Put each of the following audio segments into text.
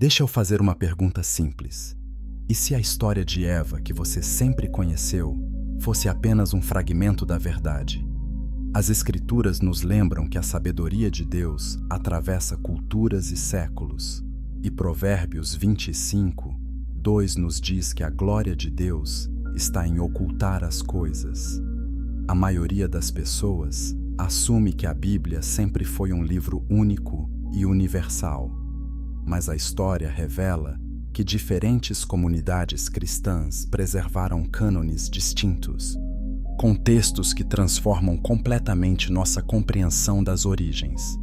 Deixa eu fazer uma pergunta simples. E se a história de Eva que você sempre conheceu fosse apenas um fragmento da verdade? As Escrituras nos lembram que a sabedoria de Deus atravessa culturas e séculos. E Provérbios 25:2 nos diz que a glória de Deus está em ocultar as coisas. A maioria das pessoas assume que a Bíblia sempre foi um livro único e universal. Mas a história revela que diferentes comunidades cristãs preservaram cânones distintos, com textos que transformam completamente nossa compreensão das origens.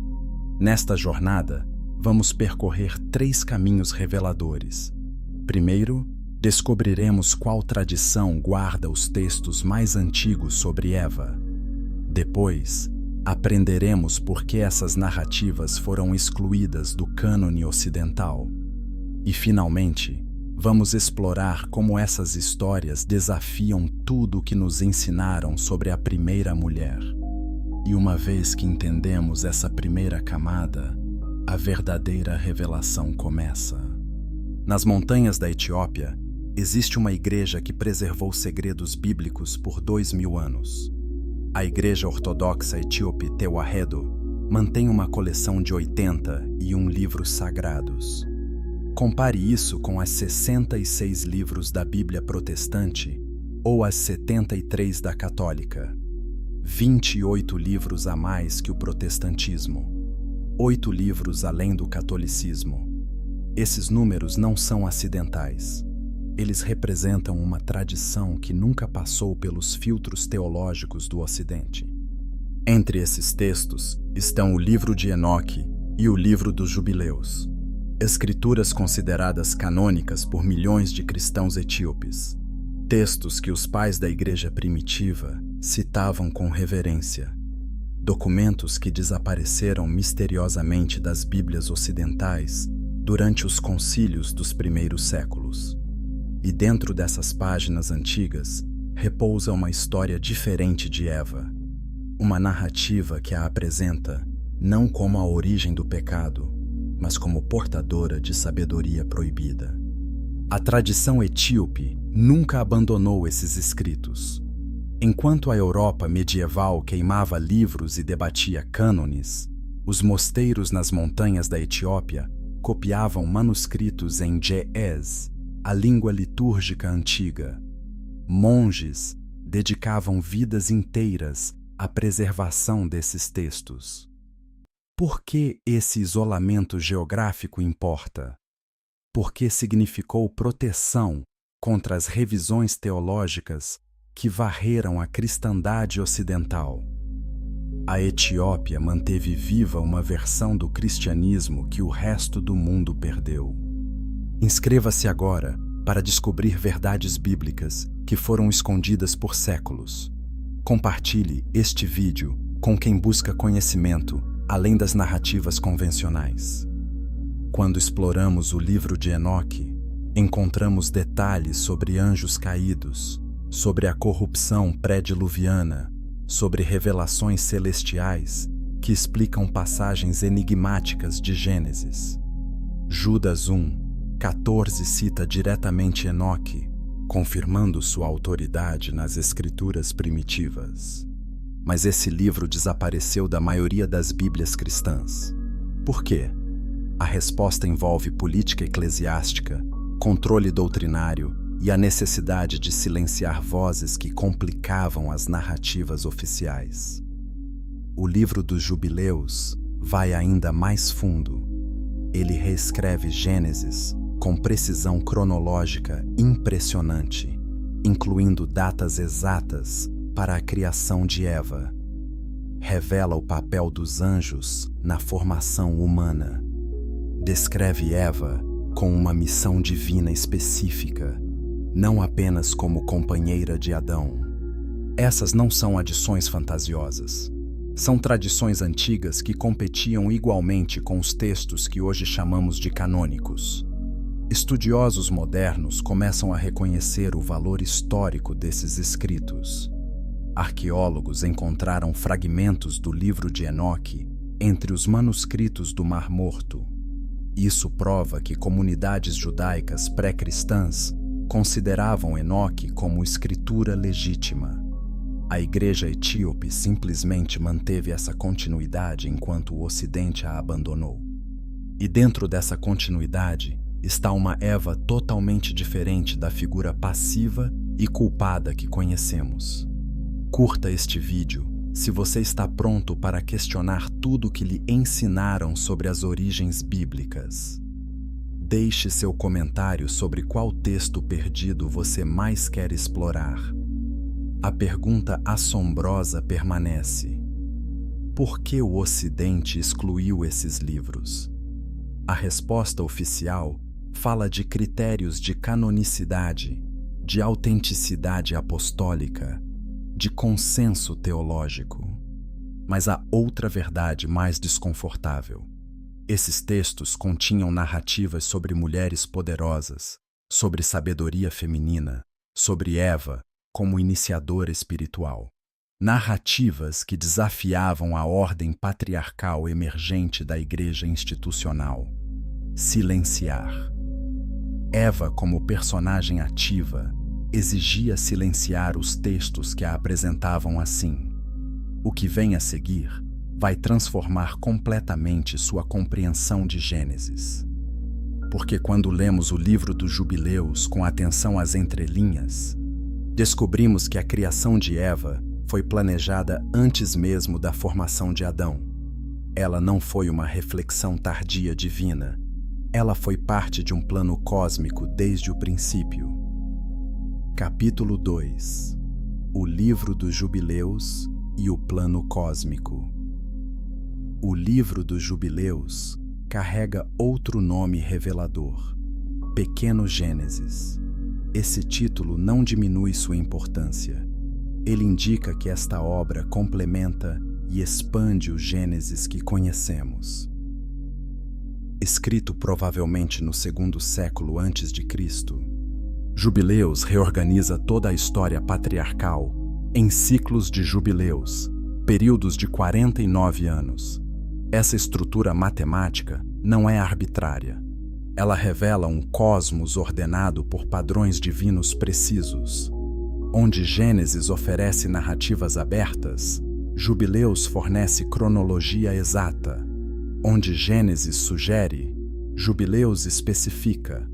Nesta jornada, vamos percorrer 3 caminhos reveladores. Primeiro, descobriremos qual tradição guarda os textos mais antigos sobre Eva. Depois, aprenderemos por que essas narrativas foram excluídas do cânone ocidental. E, finalmente, vamos explorar como essas histórias desafiam tudo o que nos ensinaram sobre a primeira mulher. E uma vez que entendemos essa primeira camada, a verdadeira revelação começa. Nas montanhas da Etiópia, existe uma igreja que preservou segredos bíblicos por 2000 anos. A Igreja Ortodoxa Etíope Tewahedo mantém uma coleção de 81 livros sagrados. Compare isso com as 66 livros da Bíblia protestante ou as 73 da católica. 28 livros a mais que o protestantismo. 8 livros além do catolicismo. Esses números não são acidentais. Eles representam uma tradição que nunca passou pelos filtros teológicos do Ocidente. Entre esses textos estão o livro de Enoque e o livro dos Jubileus, escrituras consideradas canônicas por milhões de cristãos etíopes, textos que os pais da igreja primitiva citavam com reverência, documentos que desapareceram misteriosamente das Bíblias ocidentais durante os concílios dos primeiros séculos. E dentro dessas páginas antigas repousa uma história diferente de Eva, uma narrativa que a apresenta não como a origem do pecado, mas como portadora de sabedoria proibida. A tradição etíope nunca abandonou esses escritos. Enquanto a Europa medieval queimava livros e debatia cânones, os mosteiros nas montanhas da Etiópia copiavam manuscritos em Ge'ez, a língua litúrgica antiga. Monges dedicavam vidas inteiras à preservação desses textos. Por que esse isolamento geográfico importa? Porque significou proteção contra as revisões teológicas que varreram a cristandade ocidental. A Etiópia manteve viva uma versão do cristianismo que o resto do mundo perdeu. Inscreva-se agora para descobrir verdades bíblicas que foram escondidas por séculos. Compartilhe este vídeo com quem busca conhecimento além das narrativas convencionais. Quando exploramos o livro de Enoque, encontramos detalhes sobre anjos caídos, sobre a corrupção pré-diluviana, sobre revelações celestiais que explicam passagens enigmáticas de Gênesis. Judas 1:14 cita diretamente Enoque, confirmando sua autoridade nas escrituras primitivas. Mas esse livro desapareceu da maioria das Bíblias cristãs. Por quê? A resposta envolve política eclesiástica, controle doutrinário e a necessidade de silenciar vozes que complicavam as narrativas oficiais. O livro dos Jubileus vai ainda mais fundo. Ele reescreve Gênesis com precisão cronológica impressionante, incluindo datas exatas para a criação de Eva. Revela o papel dos anjos na formação humana. Descreve Eva com uma missão divina específica, não apenas como companheira de Adão. Essas não são adições fantasiosas. São tradições antigas que competiam igualmente com os textos que hoje chamamos de canônicos. Estudiosos modernos começam a reconhecer o valor histórico desses escritos. Arqueólogos encontraram fragmentos do livro de Enoque entre os manuscritos do Mar Morto. Isso prova que comunidades judaicas pré-cristãs consideravam Enoque como escritura legítima. A Igreja etíope simplesmente manteve essa continuidade enquanto o Ocidente a abandonou. E dentro dessa continuidade está uma Eva totalmente diferente da figura passiva e culpada que conhecemos. Curta este vídeo se você está pronto para questionar tudo o que lhe ensinaram sobre as origens bíblicas. Deixe seu comentário sobre qual texto perdido você mais quer explorar. A pergunta assombrosa permanece: por que o Ocidente excluiu esses livros? A resposta oficial fala de critérios de canonicidade, de autenticidade apostólica, de consenso teológico. Mas há outra verdade mais desconfortável. Esses textos continham narrativas sobre mulheres poderosas, sobre sabedoria feminina, sobre Eva como iniciadora espiritual. Narrativas que desafiavam a ordem patriarcal emergente da igreja institucional. Silenciar. Eva, como personagem ativa, exigia silenciar os textos que a apresentavam assim. O que vem a seguir vai transformar completamente sua compreensão de Gênesis. Porque quando lemos o livro dos Jubileus com atenção às entrelinhas, descobrimos que a criação de Eva foi planejada antes mesmo da formação de Adão. Ela não foi uma reflexão tardia divina. Ela foi parte de um plano cósmico desde o princípio. Capítulo 2. O livro dos Jubileus e o plano cósmico. O livro dos Jubileus carrega outro nome revelador: Pequeno Gênesis. Esse título não diminui sua importância. Ele indica que esta obra complementa e expande o Gênesis que conhecemos. Escrito provavelmente no segundo século a.C., Jubileus reorganiza toda a história patriarcal em ciclos de jubileus, períodos de 49 anos. Essa estrutura matemática não é arbitrária. Ela revela um cosmos ordenado por padrões divinos precisos. Onde Gênesis oferece narrativas abertas, Jubileus fornece cronologia exata. Onde Gênesis sugere, Jubileus especifica.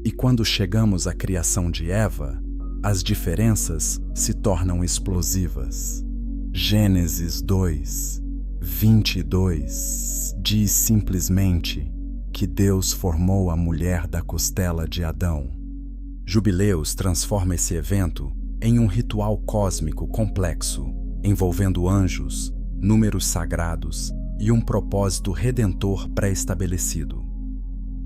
E quando chegamos à criação de Eva, as diferenças se tornam explosivas. Gênesis 2, 22 diz simplesmente que Deus formou a mulher da costela de Adão. Jubileus transforma esse evento em um ritual cósmico complexo, envolvendo anjos, números sagrados e um propósito redentor pré-estabelecido.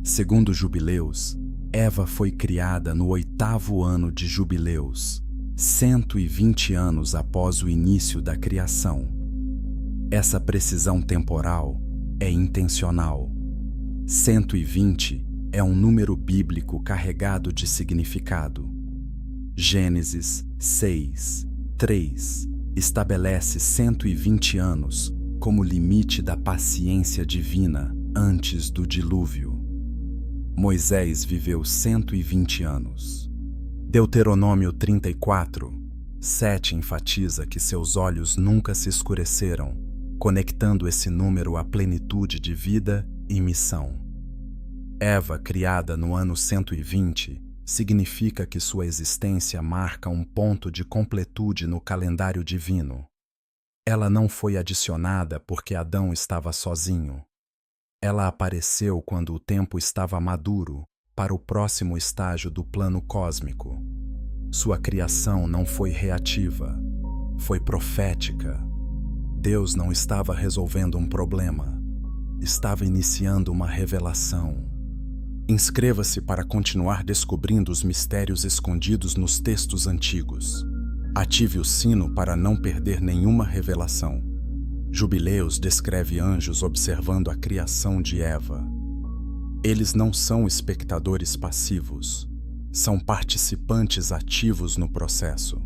Segundo Jubileus, Eva foi criada no 8º ano de Jubileus, 120 anos após o início da criação. Essa precisão temporal é intencional. 120 é um número bíblico carregado de significado. Gênesis 6, 3 estabelece 120 anos como limite da paciência divina antes do dilúvio. Moisés viveu 120 anos. Deuteronômio 34, 7 enfatiza que seus olhos nunca se escureceram, conectando esse número à plenitude de vida e missão. Eva, criada no ano 120, significa que sua existência marca um ponto de completude no calendário divino. Ela não foi adicionada porque Adão estava sozinho. Ela apareceu quando o tempo estava maduro para o próximo estágio do plano cósmico. Sua criação não foi reativa, foi profética. Deus não estava resolvendo um problema, estava iniciando uma revelação. Inscreva-se para continuar descobrindo os mistérios escondidos nos textos antigos. Ative o sino para não perder nenhuma revelação. Jubileus descreve anjos observando a criação de Eva. Eles não são espectadores passivos, são participantes ativos no processo.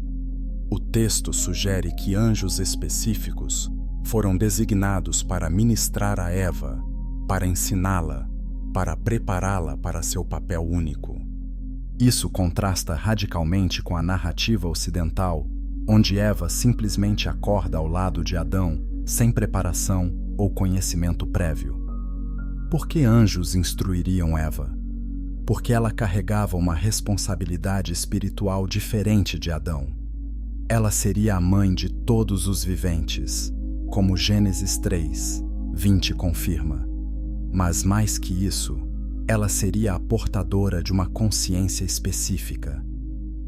O texto sugere que anjos específicos foram designados para ministrar a Eva, para ensiná-la, para prepará-la para seu papel único. Isso contrasta radicalmente com a narrativa ocidental, onde Eva simplesmente acorda ao lado de Adão, sem preparação ou conhecimento prévio. Por que anjos instruiriam Eva? Porque ela carregava uma responsabilidade espiritual diferente de Adão. Ela seria a mãe de todos os viventes, como Gênesis 3:20 confirma. Mas mais que isso, ela seria a portadora de uma consciência específica,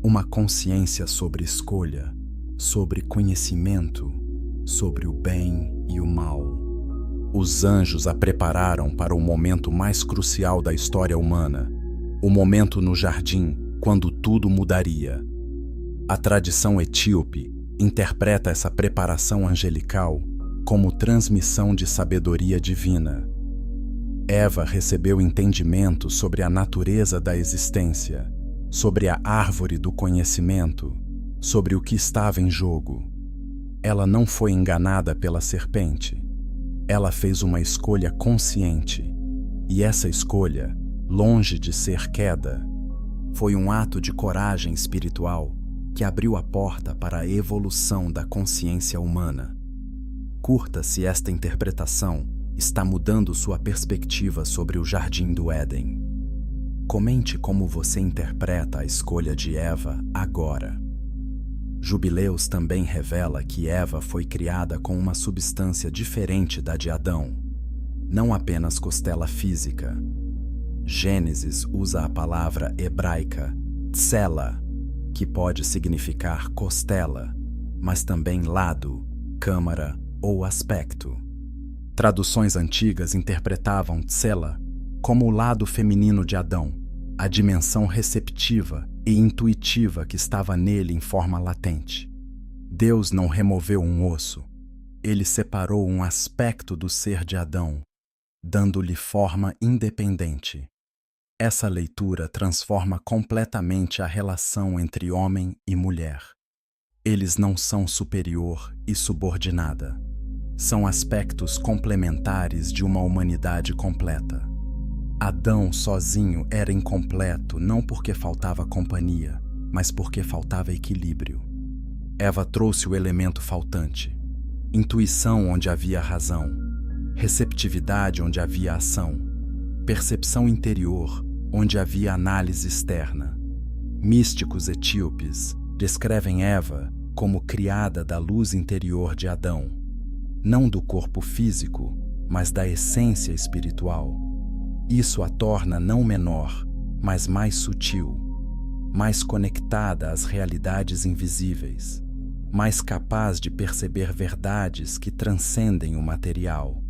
uma consciência sobre escolha, sobre conhecimento, sobre o bem e o mal. Os anjos a prepararam para o momento mais crucial da história humana, o momento no jardim, quando tudo mudaria. A tradição etíope interpreta essa preparação angelical como transmissão de sabedoria divina. Eva recebeu entendimento sobre a natureza da existência, sobre a árvore do conhecimento, sobre o que estava em jogo. Ela não foi enganada pela serpente. Ela fez uma escolha consciente, e essa escolha, longe de ser queda, foi um ato de coragem espiritual que abriu a porta para a evolução da consciência humana. Curta se esta interpretação está mudando sua perspectiva sobre o Jardim do Éden. Comente como você interpreta a escolha de Eva agora. Jubileus também revela que Eva foi criada com uma substância diferente da de Adão, não apenas costela física. Gênesis usa a palavra hebraica tsela, que pode significar costela, mas também lado, câmara ou aspecto. Traduções antigas interpretavam tsela como o lado feminino de Adão, a dimensão receptiva e intuitiva que estava nele em forma latente. Deus não removeu um osso, ele separou um aspecto do ser de Adão, dando-lhe forma independente. Essa leitura transforma completamente a relação entre homem e mulher. Eles não são superior e subordinada. São aspectos complementares de uma humanidade completa. Adão sozinho era incompleto não porque faltava companhia, mas porque faltava equilíbrio. Eva trouxe o elemento faltante: intuição onde havia razão, receptividade onde havia ação, percepção interior onde havia análise externa. Místicos etíopes descrevem Eva como criada da luz interior de Adão, não do corpo físico, mas da essência espiritual. Isso a torna não menor, mas mais sutil, mais conectada às realidades invisíveis, mais capaz de perceber verdades que transcendem o material.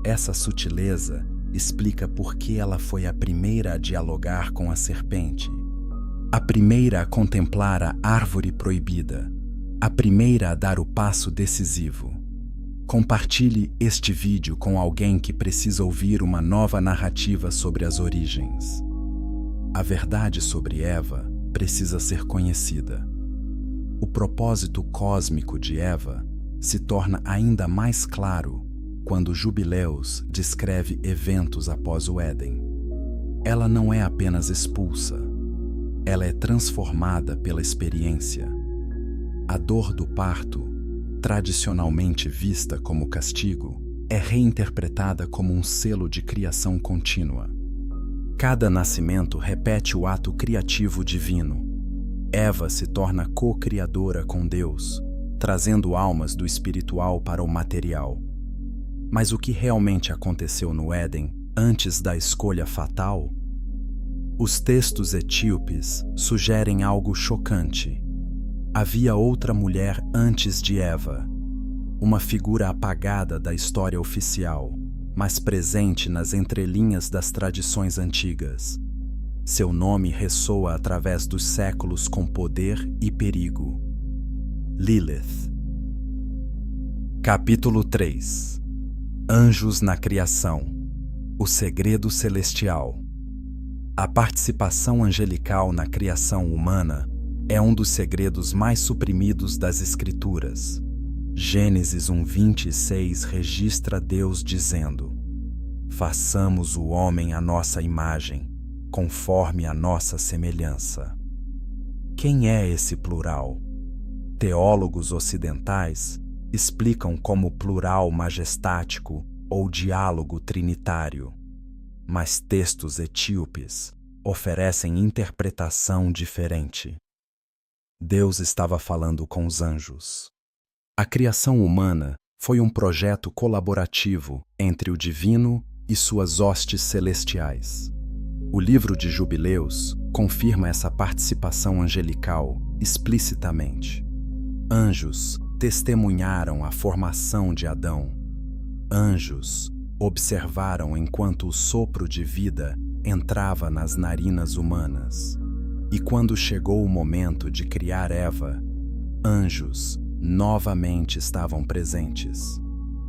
Essa sutileza explica por que ela foi a primeira a dialogar com a serpente, a primeira a contemplar a árvore proibida, a primeira a dar o passo decisivo. Compartilhe este vídeo com alguém que precisa ouvir uma nova narrativa sobre as origens. A verdade sobre Eva precisa ser conhecida. O propósito cósmico de Eva se torna ainda mais claro quando Jubileus descreve eventos após o Éden. Ela não é apenas expulsa, ela é transformada pela experiência. A dor do parto, tradicionalmente vista como castigo, é reinterpretada como um selo de criação contínua. Cada nascimento repete o ato criativo divino. Eva se torna co-criadora com Deus, trazendo almas do espiritual para o material. Mas o que realmente aconteceu no Éden antes da escolha fatal? Os textos etíopes sugerem algo chocante. Havia outra mulher antes de Eva, uma figura apagada da história oficial, mas presente nas entrelinhas das tradições antigas. Seu nome ressoa através dos séculos com poder e perigo. Lilith. Capítulo 3. Anjos na Criação. O segredo celestial. A participação angelical na criação humana é um dos segredos mais suprimidos das Escrituras. Gênesis 1:26 registra Deus dizendo: Façamos o homem à nossa imagem, conforme a nossa semelhança. Quem é esse plural? Teólogos ocidentais explicam como plural majestático ou diálogo trinitário, mas textos etíopes oferecem interpretação diferente. Deus estava falando com os anjos. A criação humana foi um projeto colaborativo entre o divino e suas hostes celestiais. O livro de Jubileus confirma essa participação angelical explicitamente. Anjos testemunharam a formação de Adão. Anjos observaram enquanto o sopro de vida entrava nas narinas humanas. E quando chegou o momento de criar Eva, anjos novamente estavam presentes,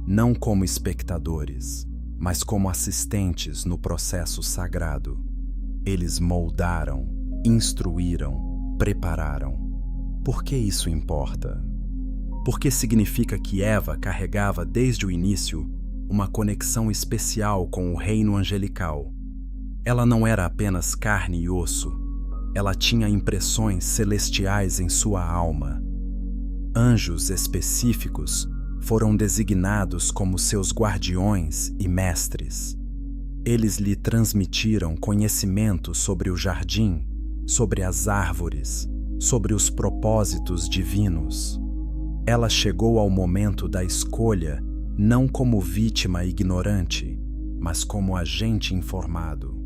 não como espectadores, mas como assistentes no processo sagrado. Eles moldaram, instruíram, prepararam. Por que isso importa? Porque significa que Eva carregava desde o início uma conexão especial com o reino angelical. Ela não era apenas carne e osso, ela tinha impressões celestiais em sua alma. Anjos específicos foram designados como seus guardiões e mestres. Eles lhe transmitiram conhecimento sobre o jardim, sobre as árvores, sobre os propósitos divinos. Ela chegou ao momento da escolha não como vítima ignorante, mas como agente informado.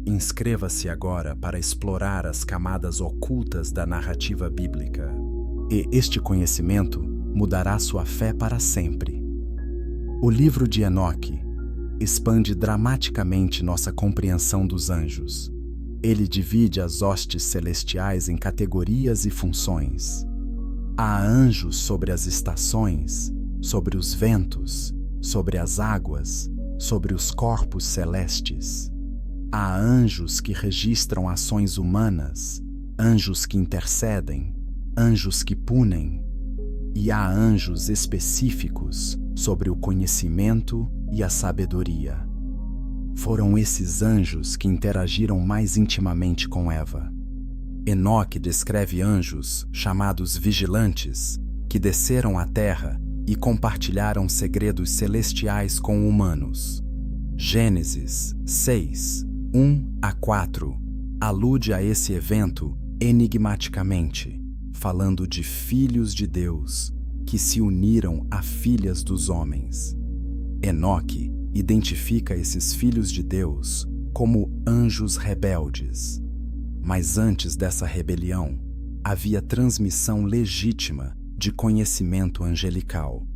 Inscreva-se agora para explorar as camadas ocultas da narrativa bíblica. E este conhecimento mudará sua fé para sempre. O livro de Enoque expande dramaticamente nossa compreensão dos anjos. Ele divide as hostes celestiais em categorias e funções. Há anjos sobre as estações, sobre os ventos, sobre as águas, sobre os corpos celestes. Há anjos que registram ações humanas, anjos que intercedem, anjos que punem, e há anjos específicos sobre o conhecimento e a sabedoria. Foram esses anjos que interagiram mais intimamente com Eva. Enoque descreve anjos, chamados vigilantes, que desceram à terra e compartilharam segredos celestiais com humanos. Gênesis 6, 1-4 alude a esse evento enigmaticamente, falando de filhos de Deus que se uniram a filhas dos homens. Enoque identifica esses filhos de Deus como anjos rebeldes. Mas antes dessa rebelião, havia transmissão legítima de conhecimento angelical.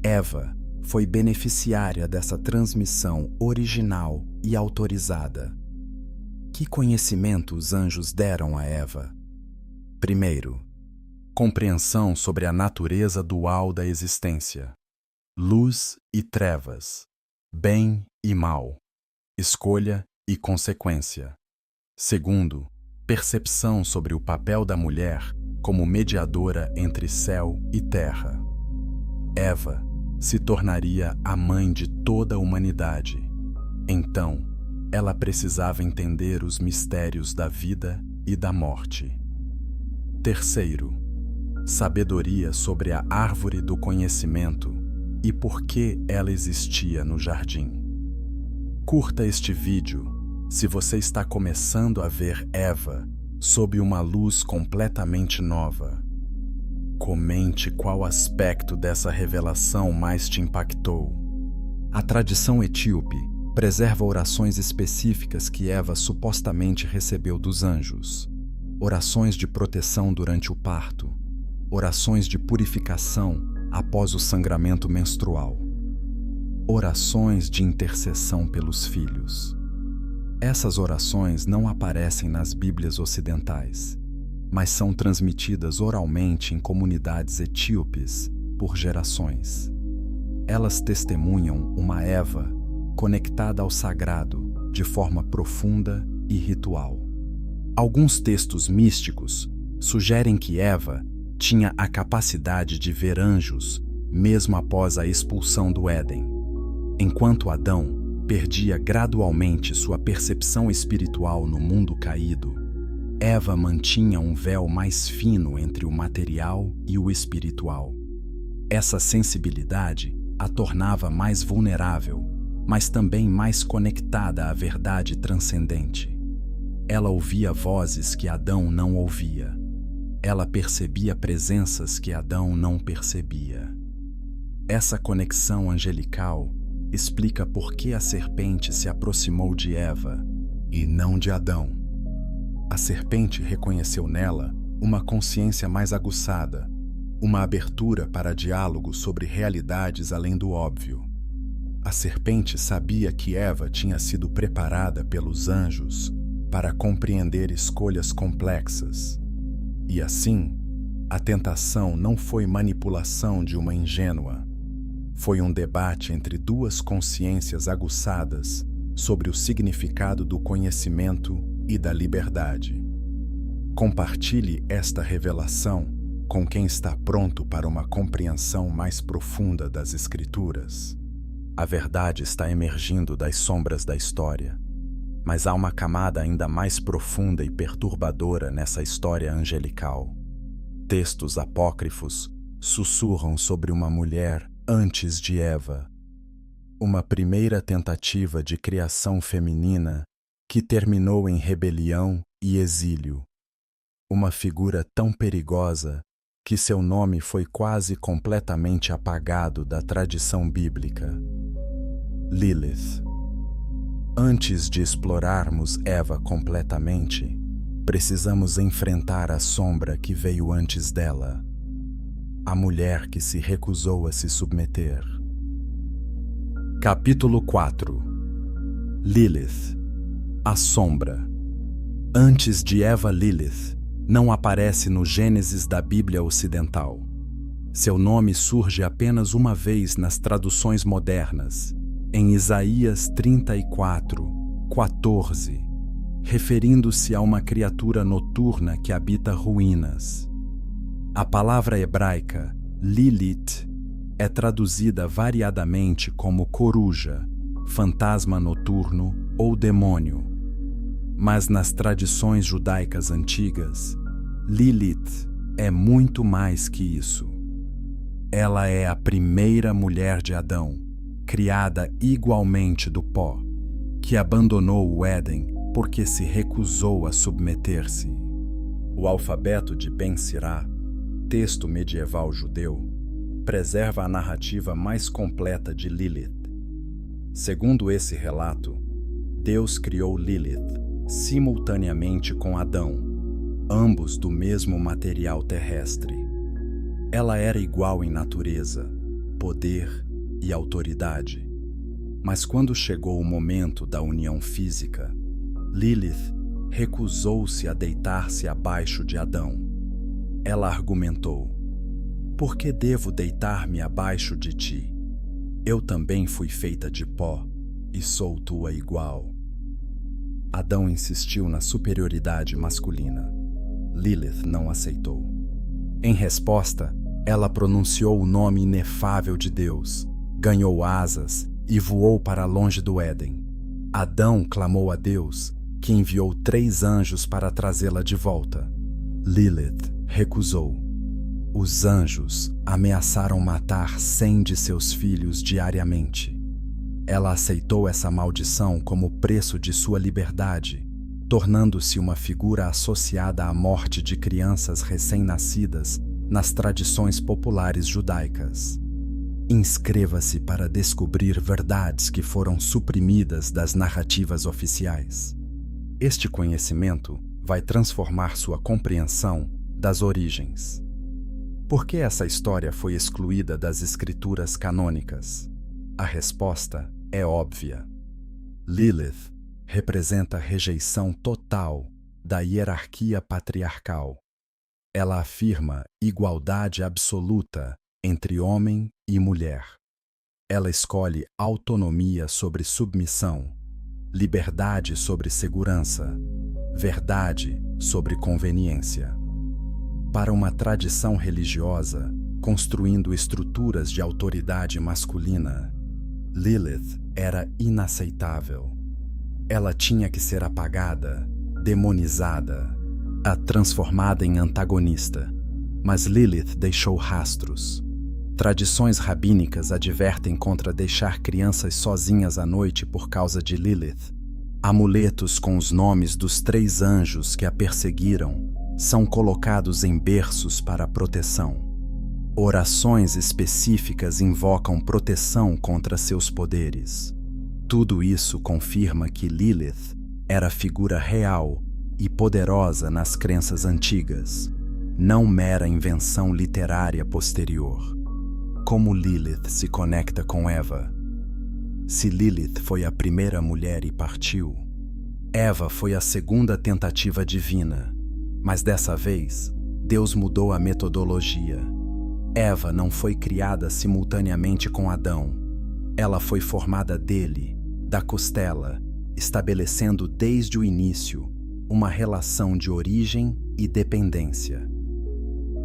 Eva foi beneficiária dessa transmissão original e autorizada. Que conhecimento os anjos deram a Eva? Primeiro, compreensão sobre a natureza dual da existência. Luz e trevas, bem e mal, escolha e consequência. Segundo, percepção sobre o papel da mulher como mediadora entre céu e terra. Eva se tornaria a mãe de toda a humanidade. Então, ela precisava entender os mistérios da vida e da morte. Terceiro, sabedoria sobre a árvore do conhecimento e por que ela existia no jardim. Curta este vídeo se você está começando a ver Eva sob uma luz completamente nova. Comente qual aspecto dessa revelação mais te impactou. A tradição etíope preserva orações específicas que Eva supostamente recebeu dos anjos. Orações de proteção durante o parto. Orações de purificação após o sangramento menstrual. Orações de intercessão pelos filhos. Essas orações não aparecem nas Bíblias ocidentais, mas são transmitidas oralmente em comunidades etíopes por gerações. Elas testemunham uma Eva conectada ao sagrado de forma profunda e ritual. Alguns textos místicos sugerem que Eva tinha a capacidade de ver anjos mesmo após a expulsão do Éden, enquanto Adão perdia gradualmente sua percepção espiritual no mundo caído, Eva mantinha um véu mais fino entre o material e o espiritual. Essa sensibilidade a tornava mais vulnerável, mas também mais conectada à verdade transcendente. Ela ouvia vozes que Adão não ouvia. Ela percebia presenças que Adão não percebia. Essa conexão angelical explica por que a serpente se aproximou de Eva e não de Adão. A serpente reconheceu nela uma consciência mais aguçada, uma abertura para diálogo sobre realidades além do óbvio. A serpente sabia que Eva tinha sido preparada pelos anjos para compreender escolhas complexas. E assim, a tentação não foi manipulação de uma ingênua. Foi um debate entre duas consciências aguçadas sobre o significado do conhecimento e da liberdade. Compartilhe esta revelação com quem está pronto para uma compreensão mais profunda das Escrituras. A verdade está emergindo das sombras da história, mas há uma camada ainda mais profunda e perturbadora nessa história angelical. Textos apócrifos sussurram sobre uma mulher antes de Eva, uma primeira tentativa de criação feminina que terminou em rebelião e exílio. Uma figura tão perigosa que seu nome foi quase completamente apagado da tradição bíblica. Lilith. Antes de explorarmos Eva completamente, precisamos enfrentar a sombra que veio antes dela, a mulher que se recusou a se submeter. Capítulo 4. Lilith, a sombra. Antes de Eva, Lilith não aparece no Gênesis da Bíblia Ocidental. Seu nome surge apenas uma vez nas traduções modernas, em Isaías 34:14, referindo-se a uma criatura noturna que habita ruínas. A palavra hebraica Lilith é traduzida variadamente como coruja, fantasma noturno ou demônio. Mas nas tradições judaicas antigas, Lilith é muito mais que isso. Ela é a primeira mulher de Adão, criada igualmente do pó, que abandonou o Éden porque se recusou a submeter-se. O alfabeto de Ben Sirá, texto medieval judeu, preserva a narrativa mais completa de Lilith. Segundo esse relato, Deus criou Lilith simultaneamente com Adão, ambos do mesmo material terrestre. Ela era igual em natureza, poder e autoridade. Mas quando chegou o momento da união física, Lilith recusou-se a deitar-se abaixo de Adão. Ela argumentou: "Por que devo deitar-me abaixo de ti? Eu também fui feita de pó e sou tua igual." Adão insistiu na superioridade masculina. Lilith não aceitou. Em resposta, ela pronunciou o nome inefável de Deus, ganhou asas e voou para longe do Éden. Adão clamou a Deus, que enviou 3 anjos para trazê-la de volta. Lilith recusou. Os anjos ameaçaram matar 100 de seus filhos diariamente. Ela aceitou essa maldição como preço de sua liberdade, tornando-se uma figura associada à morte de crianças recém-nascidas nas tradições populares judaicas. Inscreva-se para descobrir verdades que foram suprimidas das narrativas oficiais. Este conhecimento vai transformar sua compreensão das origens. Por que essa história foi excluída das escrituras canônicas? A resposta é óbvia. Lilith representa a rejeição total da hierarquia patriarcal. Ela afirma igualdade absoluta entre homem e mulher. Ela escolhe autonomia sobre submissão, liberdade sobre segurança, verdade sobre conveniência. Para uma tradição religiosa, construindo estruturas de autoridade masculina, Lilith era inaceitável. Ela tinha que ser apagada, demonizada, transformada em antagonista. Mas Lilith deixou rastros. Tradições rabínicas advertem contra deixar crianças sozinhas à noite por causa de Lilith. Amuletos com os nomes dos 3 anjos que a perseguiram são colocados em berços para proteção. Orações específicas invocam proteção contra seus poderes. Tudo isso confirma que Lilith era figura real e poderosa nas crenças antigas, não mera invenção literária posterior. Como Lilith se conecta com Eva? Se Lilith foi a primeira mulher e partiu, Eva foi a segunda tentativa divina, mas dessa vez, Deus mudou a metodologia. Eva não foi criada simultaneamente com Adão. Ela foi formada dele, da costela, estabelecendo desde o início uma relação de origem e dependência.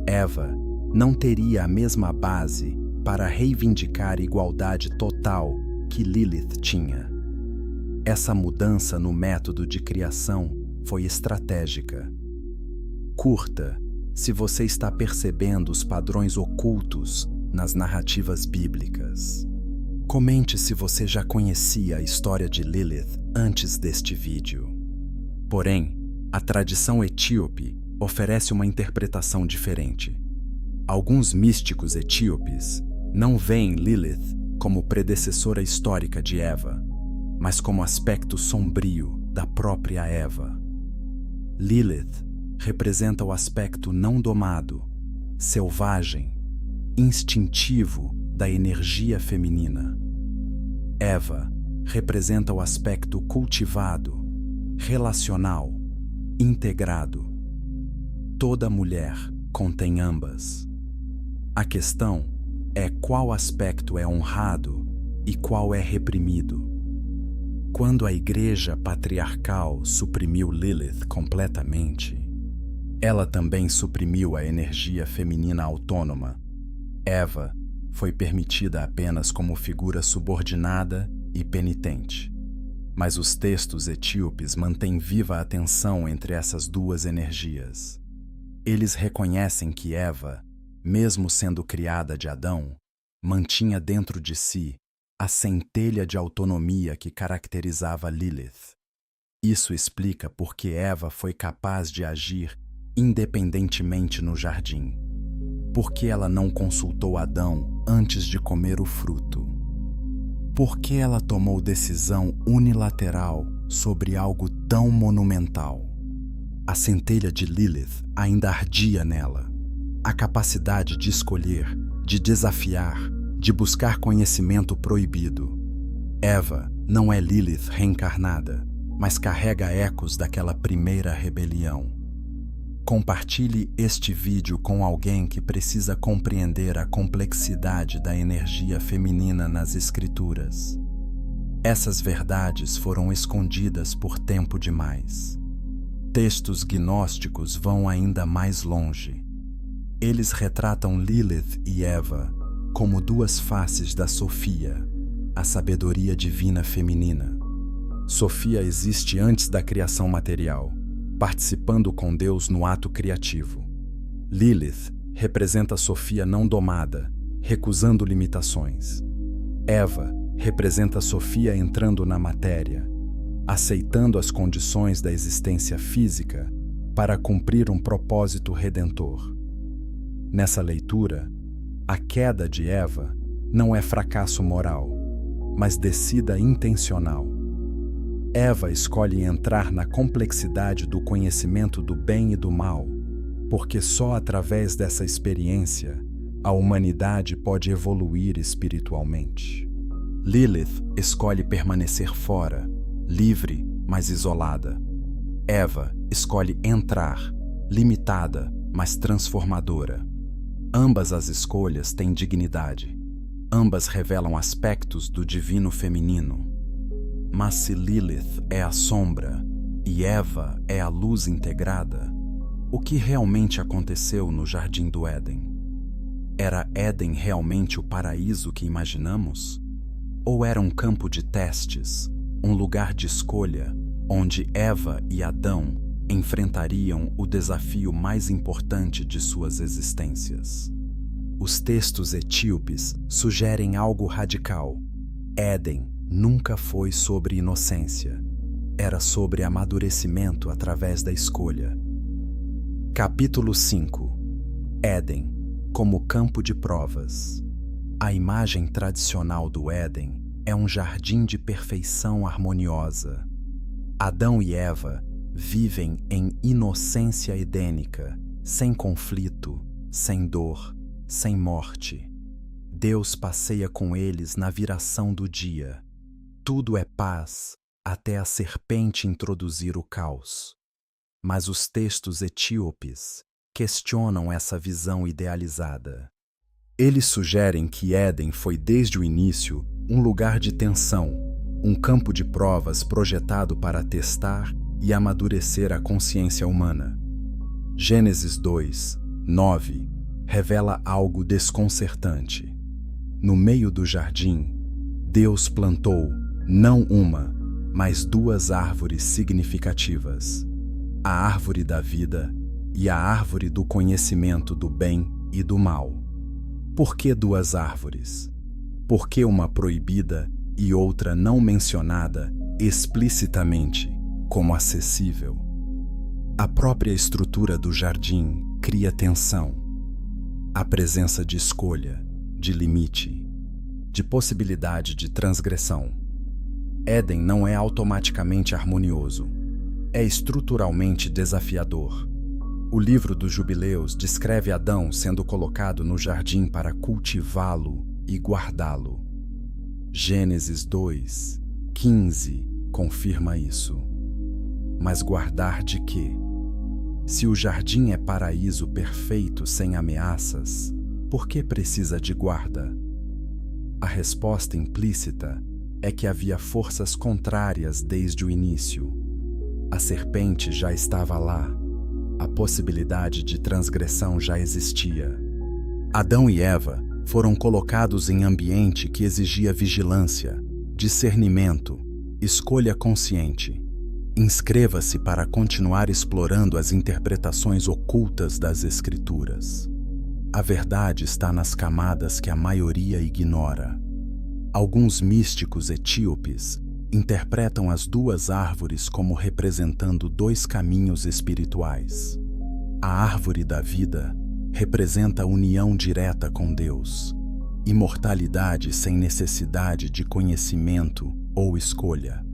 Eva não teria a mesma base para reivindicar igualdade total que Lilith tinha. Essa mudança no método de criação foi estratégica. Curta se você está percebendo os padrões ocultos nas narrativas bíblicas. Comente se você já conhecia a história de Lilith antes deste vídeo. Porém, a tradição etíope oferece uma interpretação diferente. Alguns místicos etíopes não veem Lilith como predecessora histórica de Eva, mas como aspecto sombrio da própria Eva. Lilith representa o aspecto não domado, selvagem, instintivo da energia feminina. Eva representa o aspecto cultivado, relacional, integrado. Toda mulher contém ambas. A questão é qual aspecto é honrado e qual é reprimido. Quando a igreja patriarcal suprimiu Lilith completamente, ela também suprimiu a energia feminina autônoma. Eva foi permitida apenas como figura subordinada e penitente. Mas os textos etíopes mantêm viva a tensão entre essas duas energias. Eles reconhecem que Eva, mesmo sendo criada de Adão, mantinha dentro de si a centelha de autonomia que caracterizava Lilith. Isso explica por que Eva foi capaz de agir independentemente no jardim. Por que ela não consultou Adão antes de comer o fruto? Por que ela tomou decisão unilateral sobre algo tão monumental? A centelha de Lilith ainda ardia nela. A capacidade de escolher, de desafiar, de buscar conhecimento proibido. Eva não é Lilith reencarnada, mas carrega ecos daquela primeira rebelião. Compartilhe este vídeo com alguém que precisa compreender a complexidade da energia feminina nas Escrituras. Essas verdades foram escondidas por tempo demais. Textos gnósticos vão ainda mais longe. Eles retratam Lilith e Eva como duas faces da Sofia, a sabedoria divina feminina. Sofia existe antes da criação material, participando com Deus no ato criativo. Lilith representa a Sofia não domada, recusando limitações. Eva representa a Sofia entrando na matéria, aceitando as condições da existência física para cumprir um propósito redentor. Nessa leitura, a queda de Eva não é fracasso moral, mas descida intencional. Eva escolhe entrar na complexidade do conhecimento do bem e do mal, porque só através dessa experiência a humanidade pode evoluir espiritualmente. Lilith escolhe permanecer fora, livre, mas isolada. Eva escolhe entrar, limitada, mas transformadora. Ambas as escolhas têm dignidade. Ambas revelam aspectos do divino feminino. Mas se Lilith é a sombra e Eva é a luz integrada, o que realmente aconteceu no Jardim do Éden? Era Éden realmente o paraíso que imaginamos? Ou era um campo de testes, um lugar de escolha, onde Eva e Adão enfrentariam o desafio mais importante de suas existências? Os textos etíopes sugerem algo radical. Éden nunca foi sobre inocência. Era sobre amadurecimento através da escolha. Capítulo 5. Éden como campo de provas. A imagem tradicional do Éden é um jardim de perfeição harmoniosa. Adão e Eva vivem em inocência edênica, sem conflito, sem dor, sem morte. Deus passeia com eles na viração do dia. Tudo é paz, até a serpente introduzir o caos. Mas os textos etíopes questionam essa visão idealizada. Eles sugerem que Éden foi desde o início um lugar de tensão, um campo de provas projetado para testar e amadurecer a consciência humana. Gênesis 2, 9 revela algo desconcertante. No meio do jardim, Deus plantou não uma, mas duas árvores significativas: a árvore da vida e a árvore do conhecimento do bem e do mal. Por que duas árvores? Por que uma proibida e outra não mencionada explicitamente como acessível? A própria estrutura do jardim cria tensão. A presença de escolha, de limite, de possibilidade de transgressão. Éden não é automaticamente harmonioso. É estruturalmente desafiador. O livro dos Jubileus descreve Adão sendo colocado no jardim para cultivá-lo e guardá-lo. Gênesis 2, 15 confirma isso. Mas guardar de quê? Se o jardim é paraíso perfeito sem ameaças, por que precisa de guarda? A resposta implícita é que havia forças contrárias desde o início. A serpente já estava lá. A possibilidade de transgressão já existia. Adão e Eva foram colocados em ambiente que exigia vigilância, discernimento, escolha consciente. Inscreva-se para continuar explorando as interpretações ocultas das Escrituras. A verdade está nas camadas que a maioria ignora. Alguns místicos etíopes interpretam as duas árvores como representando dois caminhos espirituais. A árvore da vida representa a união direta com Deus, imortalidade sem necessidade de conhecimento ou escolha.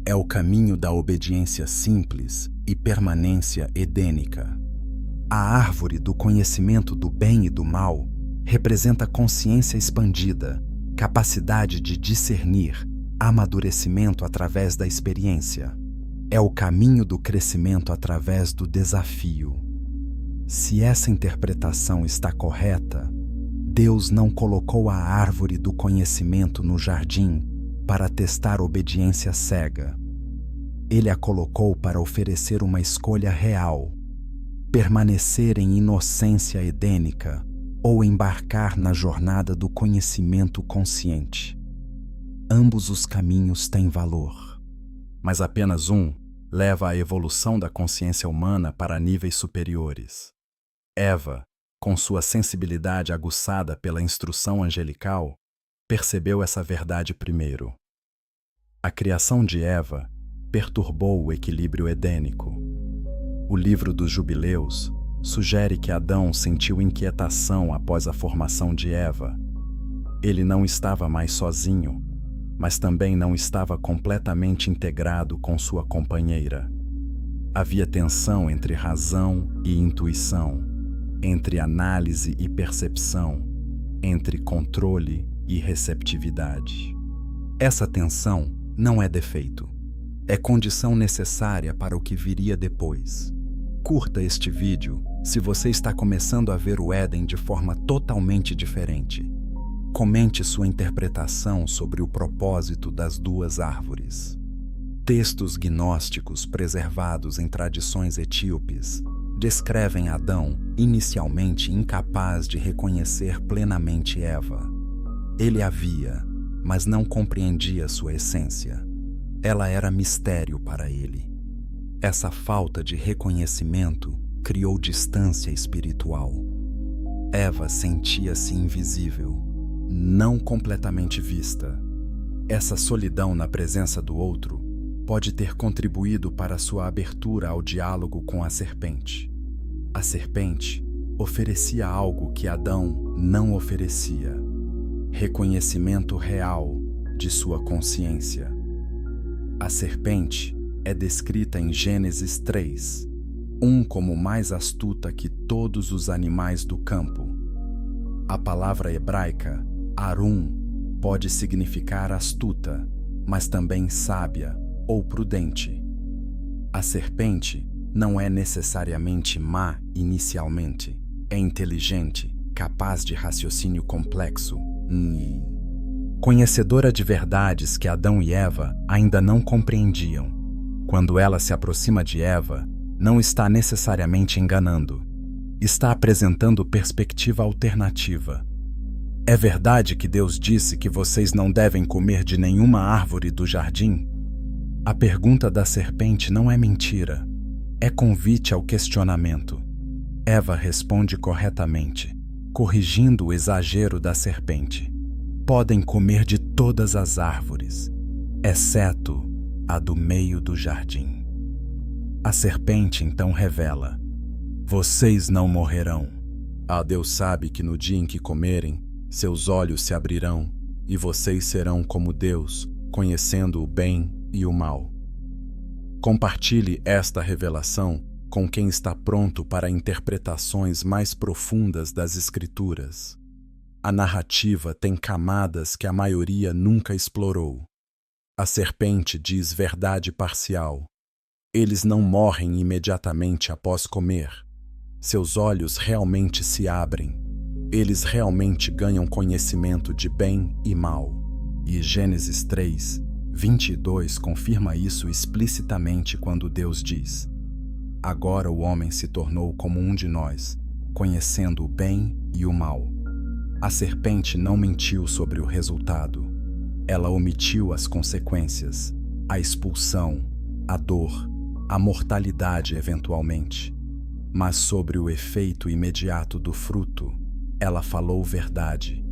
É o caminho da obediência simples e permanência edênica. A árvore do conhecimento do bem e do mal representa consciência expandida, capacidade de discernir, amadurecimento através da experiência. É o caminho do crescimento através do desafio. Se essa interpretação está correta, Deus não colocou a árvore do conhecimento no jardim para testar obediência cega. Ele a colocou para oferecer uma escolha real: permanecer em inocência edênica ou embarcar na jornada do conhecimento consciente. Ambos os caminhos têm valor, mas apenas um leva à evolução da consciência humana para níveis superiores. Eva, com sua sensibilidade aguçada pela instrução angelical, percebeu essa verdade primeiro. A criação de Eva perturbou o equilíbrio edênico. O livro dos Jubileus sugere que Adão sentiu inquietação após a formação de Eva. Ele não estava mais sozinho, mas também não estava completamente integrado com sua companheira. Havia tensão entre razão e intuição, entre análise e percepção, entre controle e receptividade. Essa tensão não é defeito. É condição necessária para o que viria depois. Curta este vídeo se você está começando a ver o Éden de forma totalmente diferente. Comente sua interpretação sobre o propósito das duas árvores. Textos gnósticos preservados em tradições etíopes descrevem Adão inicialmente incapaz de reconhecer plenamente Eva. Ele a via, mas não compreendia sua essência. Ela era mistério para ele. Essa falta de reconhecimento criou distância espiritual. Eva sentia-se invisível, não completamente vista. Essa solidão na presença do outro pode ter contribuído para sua abertura ao diálogo com a serpente. A serpente oferecia algo que Adão não oferecia: reconhecimento real de sua consciência. A serpente é descrita em Gênesis 3, como mais astuta que todos os animais do campo. A palavra hebraica Arum pode significar astuta, mas também sábia ou prudente. A serpente não é necessariamente má inicialmente. É inteligente, capaz de raciocínio complexo. Conhecedora de verdades que Adão e Eva ainda não compreendiam. Quando ela se aproxima de Eva, não está necessariamente enganando. Está apresentando perspectiva alternativa. É verdade que Deus disse que vocês não devem comer de nenhuma árvore do jardim? A pergunta da serpente não é mentira. É convite ao questionamento. Eva responde corretamente, corrigindo o exagero da serpente. Podem comer de todas as árvores, exceto a do meio do jardim. A serpente então revela: vocês não morrerão. Deus sabe que no dia em que comerem, seus olhos se abrirão e vocês serão como Deus, conhecendo o bem e o mal. Compartilhe esta revelação com quem está pronto para interpretações mais profundas das Escrituras. A narrativa tem camadas que a maioria nunca explorou. A serpente diz verdade parcial. Eles não morrem imediatamente após comer. Seus olhos realmente se abrem. Eles realmente ganham conhecimento de bem e mal. E Gênesis 3, 22 confirma isso explicitamente quando Deus diz: agora o homem se tornou como um de nós, conhecendo o bem e o mal. A serpente não mentiu sobre o resultado. Ela omitiu as consequências, a expulsão, a dor, a mortalidade eventualmente. Mas sobre o efeito imediato do fruto, ela falou verdade.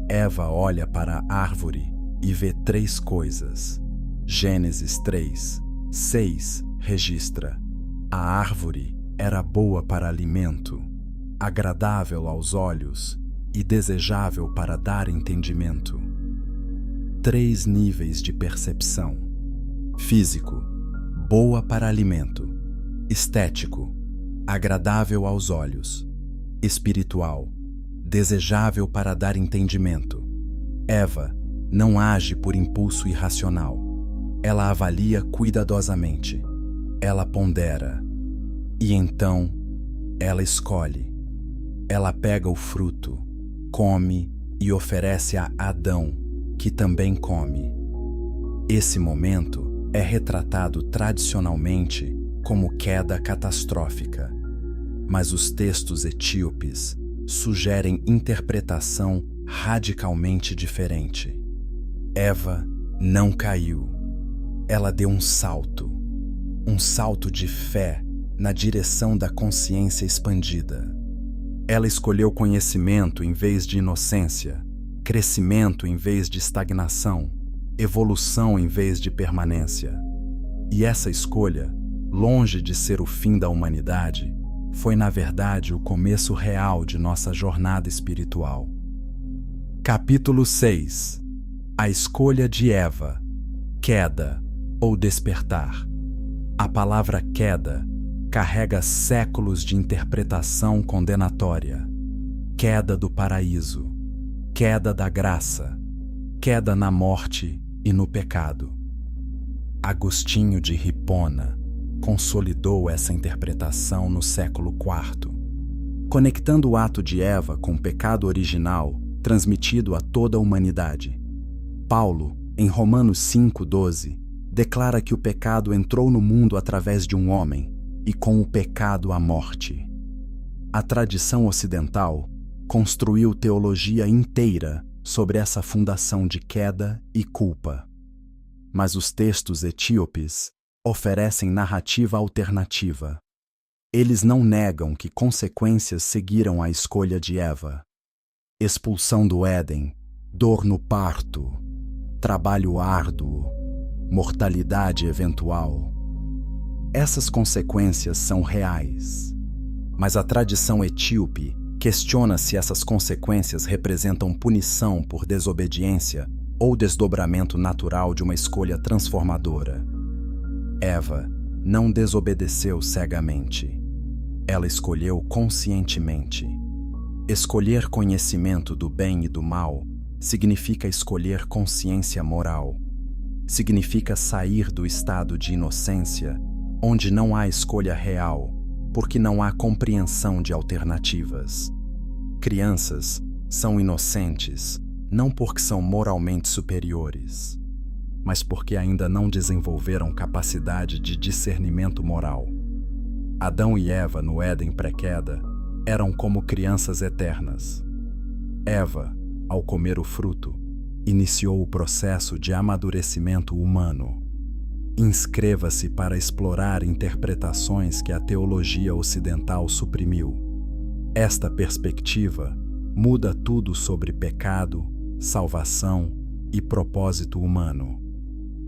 Eva olha para a árvore e vê 3 coisas. Gênesis 3, 6 registra: a árvore era boa para alimento, agradável aos olhos e desejável para dar entendimento. 3 níveis de percepção: físico, boa para alimento; estético, agradável aos olhos; espiritual, desejável para dar entendimento. Eva não age por impulso irracional. Ela avalia cuidadosamente. Ela pondera. E então, ela escolhe. Ela pega o fruto, come e oferece a Adão, que também come. Esse momento é retratado tradicionalmente como queda catastrófica, mas os textos etíopes sugerem interpretação radicalmente diferente. Eva não caiu. Ela deu um salto de fé na direção da consciência expandida. Ela escolheu conhecimento em vez de inocência, crescimento em vez de estagnação, evolução em vez de permanência. E essa escolha, longe de ser o fim da humanidade, foi na verdade o começo real de nossa jornada espiritual. Capítulo 6. A escolha de Eva. Queda ou despertar. A palavra queda carrega séculos de interpretação condenatória. Queda do paraíso, queda da graça, queda na morte e no pecado. Agostinho de Hipona consolidou essa interpretação no século IV, conectando o ato de Eva com o pecado original transmitido a toda a humanidade. Paulo, em Romanos 5:12, declara que o pecado entrou no mundo através de um homem, e com o pecado a morte. A tradição ocidental construiu teologia inteira sobre essa fundação de queda e culpa. Mas os textos etíopes oferecem narrativa alternativa. Eles não negam que consequências seguiram a escolha de Eva. Expulsão do Éden, dor no parto, trabalho árduo, mortalidade eventual. Essas consequências são reais. Mas a tradição etíope questiona se essas consequências representam punição por desobediência ou desdobramento natural de uma escolha transformadora. Eva não desobedeceu cegamente. Ela escolheu conscientemente. Escolher conhecimento do bem e do mal significa escolher consciência moral. Significa sair do estado de inocência, onde não há escolha real, porque não há compreensão de alternativas. Crianças são inocentes, não porque são moralmente superiores, mas porque ainda não desenvolveram capacidade de discernimento moral. Adão e Eva no Éden pré-queda eram como crianças eternas. Eva, ao comer o fruto, iniciou o processo de amadurecimento humano. Inscreva-se para explorar interpretações que a teologia ocidental suprimiu. Esta perspectiva muda tudo sobre pecado, salvação e propósito humano.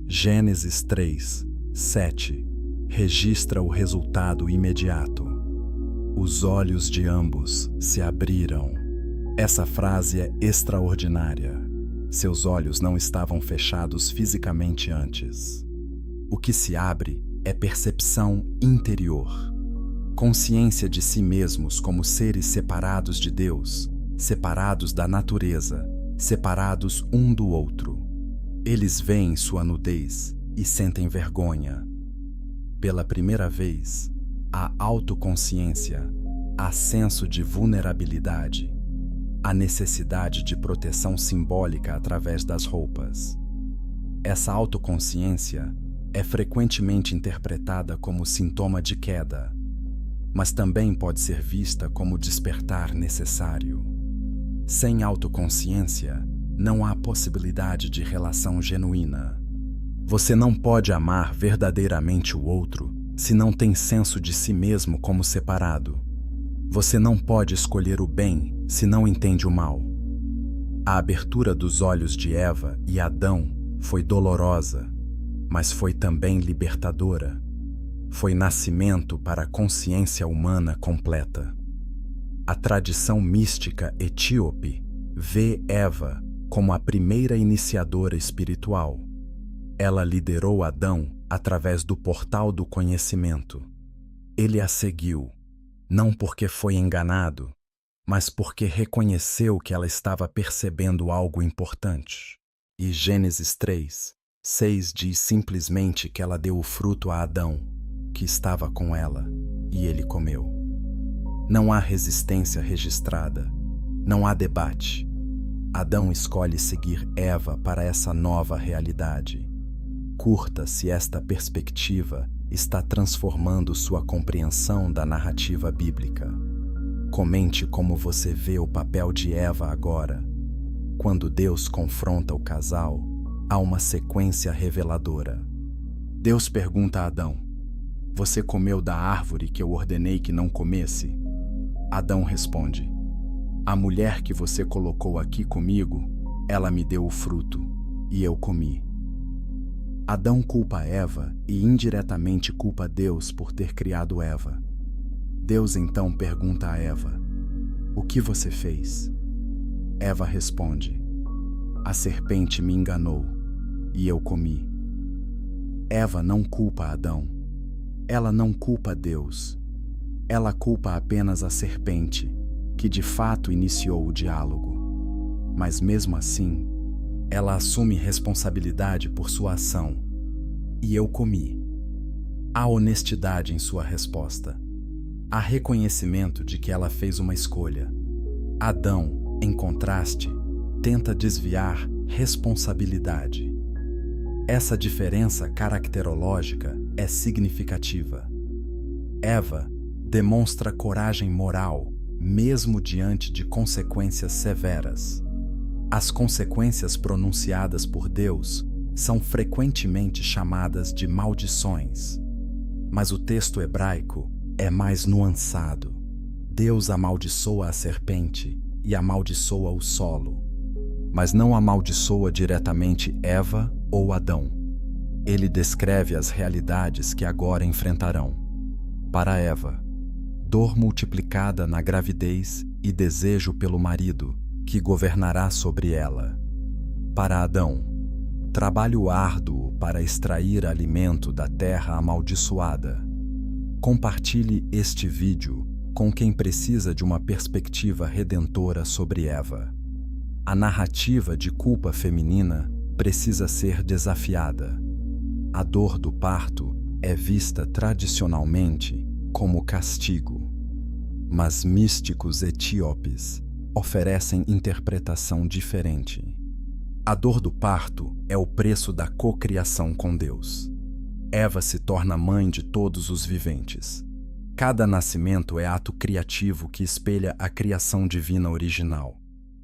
Gênesis 3, 7 registra o resultado imediato. Os olhos de ambos se abriram. Essa frase é extraordinária. Seus olhos não estavam fechados fisicamente antes. O que se abre é percepção interior. Consciência de si mesmos como seres separados de Deus, separados da natureza, separados um do outro. Eles veem sua nudez e sentem vergonha. Pela primeira vez, há autoconsciência, há senso de vulnerabilidade, há necessidade de proteção simbólica através das roupas. Essa autoconsciência é frequentemente interpretada como sintoma de queda, mas também pode ser vista como despertar necessário. Sem autoconsciência, não há possibilidade de relação genuína. Você não pode amar verdadeiramente o outro se não tem senso de si mesmo como separado. Você não pode escolher o bem se não entende o mal. A abertura dos olhos de Eva e Adão foi dolorosa, mas foi também libertadora. Foi nascimento para a consciência humana completa. A tradição mística etíope vê Eva como a primeira iniciadora espiritual. Ela liderou Adão através do portal do conhecimento. Ele a seguiu, não porque foi enganado, mas porque reconheceu que ela estava percebendo algo importante. E Gênesis 3, 6 diz simplesmente que ela deu o fruto a Adão, que estava com ela, e ele comeu. Não há resistência registrada, não há debate. Adão escolhe seguir Eva para essa nova realidade. Curta se esta perspectiva está transformando sua compreensão da narrativa bíblica. Comente como você vê o papel de Eva agora. Quando Deus confronta o casal, há uma sequência reveladora. Deus pergunta a Adão: "Você comeu da árvore que eu ordenei que não comesse?" Adão responde: "A mulher que você colocou aqui comigo, ela me deu o fruto, e eu comi." Adão culpa Eva e indiretamente culpa Deus por ter criado Eva. Deus então pergunta a Eva: "O que você fez?" Eva responde: "A serpente me enganou, e eu comi." Eva não culpa Adão. Ela não culpa Deus. Ela culpa apenas a serpente, que de fato iniciou o diálogo. Mas mesmo assim, ela assume responsabilidade por sua ação. "E eu comi." Há honestidade em sua resposta. Há reconhecimento de que ela fez uma escolha. Adão, em contraste, tenta desviar responsabilidade. Essa diferença caracterológica é significativa. Eva demonstra coragem moral, mesmo diante de consequências severas. As consequências pronunciadas por Deus são frequentemente chamadas de maldições. Mas o texto hebraico é mais nuançado. Deus amaldiçoa a serpente e amaldiçoa o solo, mas não amaldiçoa diretamente Eva ou Adão. Ele descreve as realidades que agora enfrentarão. Para Eva, dor multiplicada na gravidez e desejo pelo marido, que governará sobre ela. Para Adão, trabalho árduo para extrair alimento da terra amaldiçoada. Compartilhe este vídeo com quem precisa de uma perspectiva redentora sobre Eva. A narrativa de culpa feminina precisa ser desafiada. A dor do parto é vista tradicionalmente como castigo, mas místicos etíopes oferecem interpretação diferente. A dor do parto é o preço da cocriação com Deus. Eva se torna mãe de todos os viventes. Cada nascimento é ato criativo que espelha a criação divina original.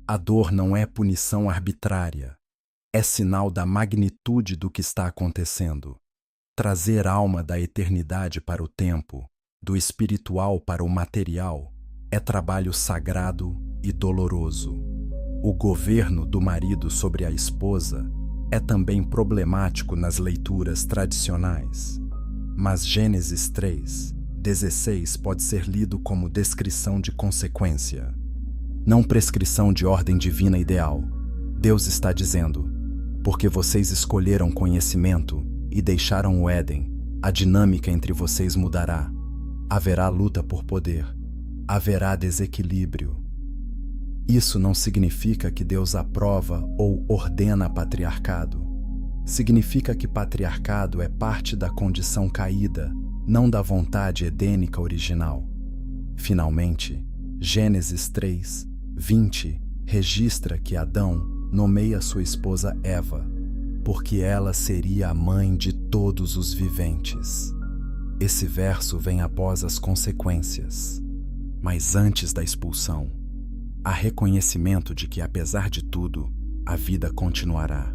A dor não é punição arbitrária. É sinal da magnitude do que está acontecendo. Trazer alma da eternidade para o tempo, do espiritual para o material, é trabalho sagrado e doloroso. O governo do marido sobre a esposa é também problemático nas leituras tradicionais. Mas Gênesis 3:16 pode ser lido como descrição de consequência, não prescrição de ordem divina ideal. Deus está dizendo: porque vocês escolheram conhecimento e deixaram o Éden, a dinâmica entre vocês mudará. Haverá luta por poder. Haverá desequilíbrio. Isso não significa que Deus aprova ou ordena patriarcado. Significa que patriarcado é parte da condição caída, não da vontade edênica original. Finalmente, Gênesis 3:20 registra que Adão nomeia sua esposa Eva, porque ela seria a mãe de todos os viventes. Esse verso vem após as consequências, mas antes da expulsão. Há reconhecimento de que, apesar de tudo, a vida continuará.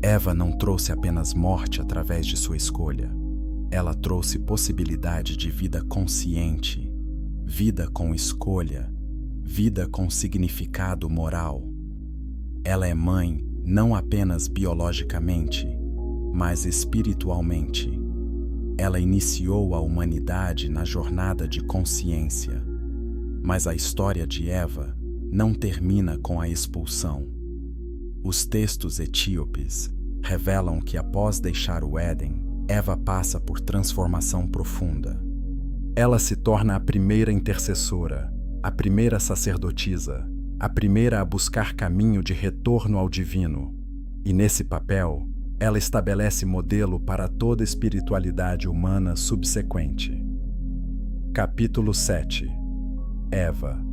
Eva não trouxe apenas morte através de sua escolha. Ela trouxe possibilidade de vida consciente, vida com escolha, vida com significado moral. Ela é mãe não apenas biologicamente, mas espiritualmente. Ela iniciou a humanidade na jornada de consciência. Mas a história de Eva não termina com a expulsão. Os textos etíopes revelam que após deixar o Éden, Eva passa por transformação profunda. Ela se torna a primeira intercessora, a primeira sacerdotisa, a primeira a buscar caminho de retorno ao divino. E nesse papel, ela estabelece modelo para toda espiritualidade humana subsequente. Capítulo 7. Eva,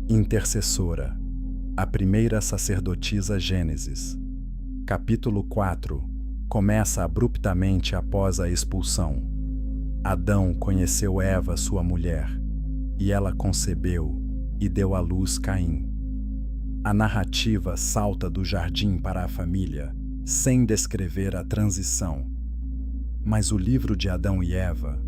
intercessora, a primeira sacerdotisa. Gênesis. Capítulo 4 começa abruptamente após a expulsão. Adão conheceu Eva, sua mulher, e ela concebeu e deu à luz Caim. A narrativa salta do jardim para a família, sem descrever a transição. Mas o livro de Adão e Eva,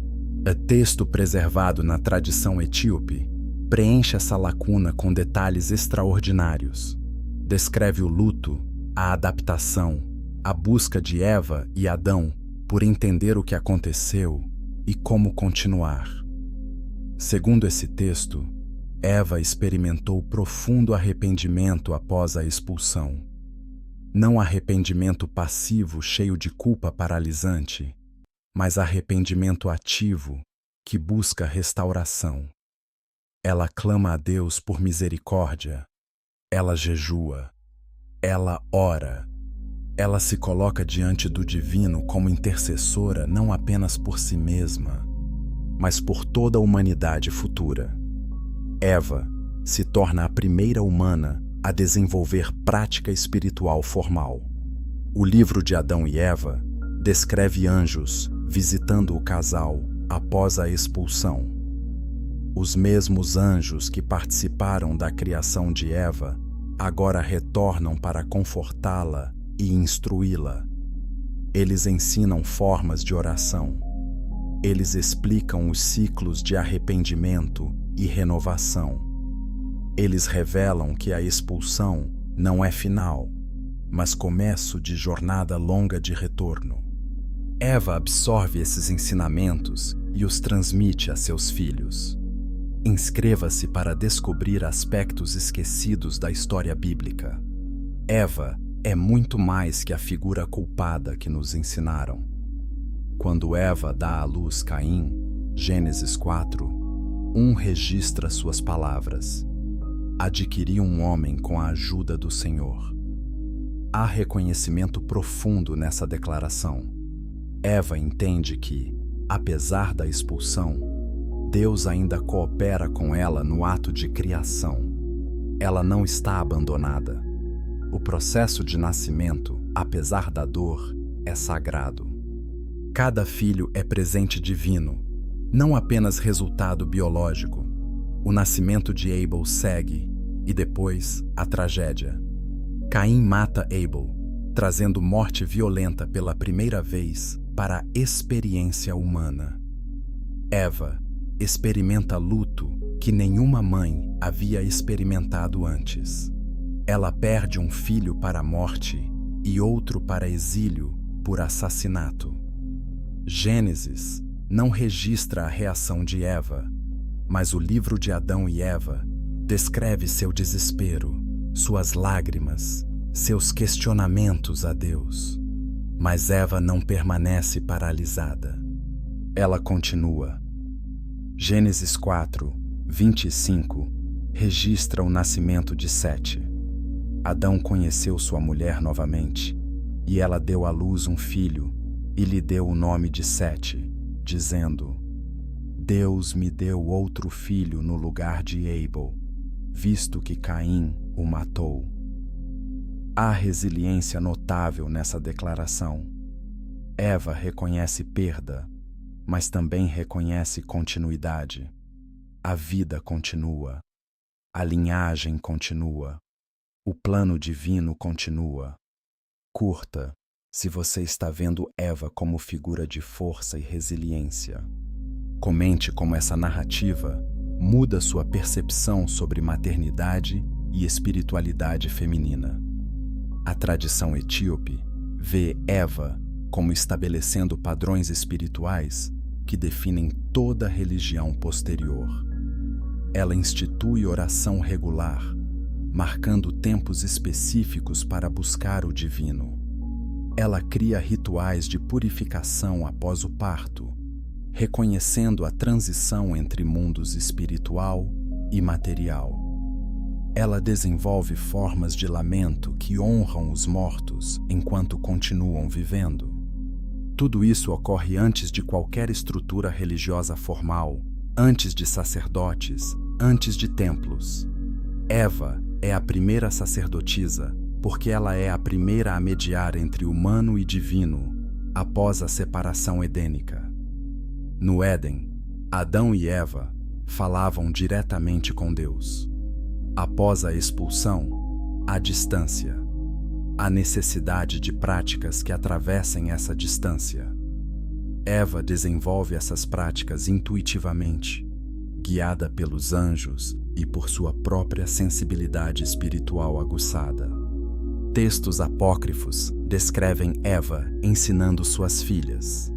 texto preservado na tradição etíope, preenche essa lacuna com detalhes extraordinários. Descreve o luto, a adaptação, a busca de Eva e Adão por entender o que aconteceu e como continuar. Segundo esse texto, Eva experimentou profundo arrependimento após a expulsão. Não arrependimento passivo cheio de culpa paralisante, mas arrependimento ativo que busca restauração. Ela clama a Deus por misericórdia, ela jejua, ela ora, ela se coloca diante do divino como intercessora não apenas por si mesma, mas por toda a humanidade futura. Eva se torna a primeira humana a desenvolver prática espiritual formal. O livro de Adão e Eva descreve anjos visitando o casal após a expulsão. Os mesmos anjos que participaram da criação de Eva agora retornam para confortá-la e instruí-la. Eles ensinam formas de oração. Eles explicam os ciclos de arrependimento e renovação. Eles revelam que a expulsão não é final, mas começo de jornada longa de retorno. Eva absorve esses ensinamentos e os transmite a seus filhos. Inscreva-se para descobrir aspectos esquecidos da história bíblica. Eva é muito mais que a figura culpada que nos ensinaram. Quando Eva dá à luz Caim, Gênesis 4:1 registra suas palavras: adquiri um homem com a ajuda do Senhor. Há reconhecimento profundo nessa declaração. Eva entende que, apesar da expulsão, Deus ainda coopera com ela no ato de criação. Ela não está abandonada. O processo de nascimento, apesar da dor, é sagrado. Cada filho é presente divino, não apenas resultado biológico. O nascimento de Abel segue, e depois a tragédia. Caim mata Abel, trazendo morte violenta pela primeira vez para a experiência humana. Eva experimenta luto que nenhuma mãe havia experimentado antes. Ela perde um filho para a morte e outro para exílio por assassinato. Gênesis não registra a reação de Eva, mas o livro de Adão e Eva descreve seu desespero, suas lágrimas, seus questionamentos a Deus. Mas Eva não permanece paralisada. Ela continua. Gênesis 4:25 registra o nascimento de Sete. Adão conheceu sua mulher novamente, e ela deu à luz um filho, e lhe deu o nome de Sete, dizendo: Deus me deu outro filho no lugar de Abel, visto que Caim o matou. Há resiliência notável nessa declaração. Eva reconhece perda, mas também reconhece continuidade. A vida continua. A linhagem continua. O plano divino continua. Curta, se você está vendo Eva como figura de força e resiliência. Comente como essa narrativa muda sua percepção sobre maternidade e espiritualidade feminina. A tradição etíope vê Eva como estabelecendo padrões espirituais que definem toda a religião posterior. Ela institui oração regular, marcando tempos específicos para buscar o divino. Ela cria rituais de purificação após o parto, reconhecendo a transição entre mundos espiritual e material. Ela desenvolve formas de lamento que honram os mortos enquanto continuam vivendo. Tudo isso ocorre antes de qualquer estrutura religiosa formal, antes de sacerdotes, antes de templos. Eva é a primeira sacerdotisa porque ela é a primeira a mediar entre humano e divino após a separação edênica. No Éden, Adão e Eva falavam diretamente com Deus. Após a expulsão, a distância. A necessidade de práticas que atravessem essa distância. Eva desenvolve essas práticas intuitivamente, guiada pelos anjos e por sua própria sensibilidade espiritual aguçada. Textos apócrifos descrevem Eva ensinando suas filhas.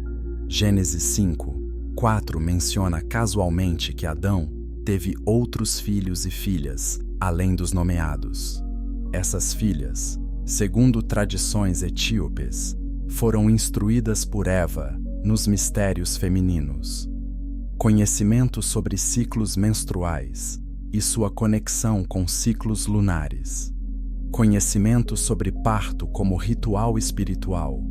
Gênesis 5:4 menciona casualmente que Adão teve outros filhos e filhas, além dos nomeados. Essas filhas, segundo tradições etíopes, foram instruídas por Eva nos mistérios femininos. Conhecimento sobre ciclos menstruais e sua conexão com ciclos lunares. Conhecimento sobre parto como ritual espiritual.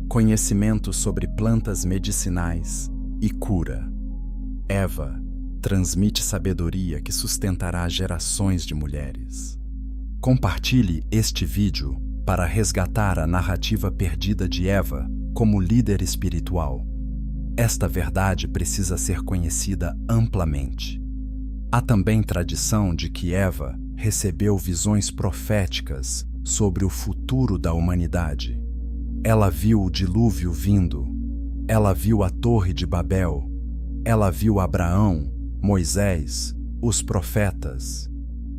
Conhecimento sobre plantas medicinais e cura. Eva transmite sabedoria que sustentará gerações de mulheres. Compartilhe este vídeo para resgatar a narrativa perdida de Eva como líder espiritual. Esta verdade precisa ser conhecida amplamente. Há também tradição de que Eva recebeu visões proféticas sobre o futuro da humanidade. Ela viu o dilúvio vindo. Ela viu a Torre de Babel. Ela viu Abraão, Moisés, os profetas.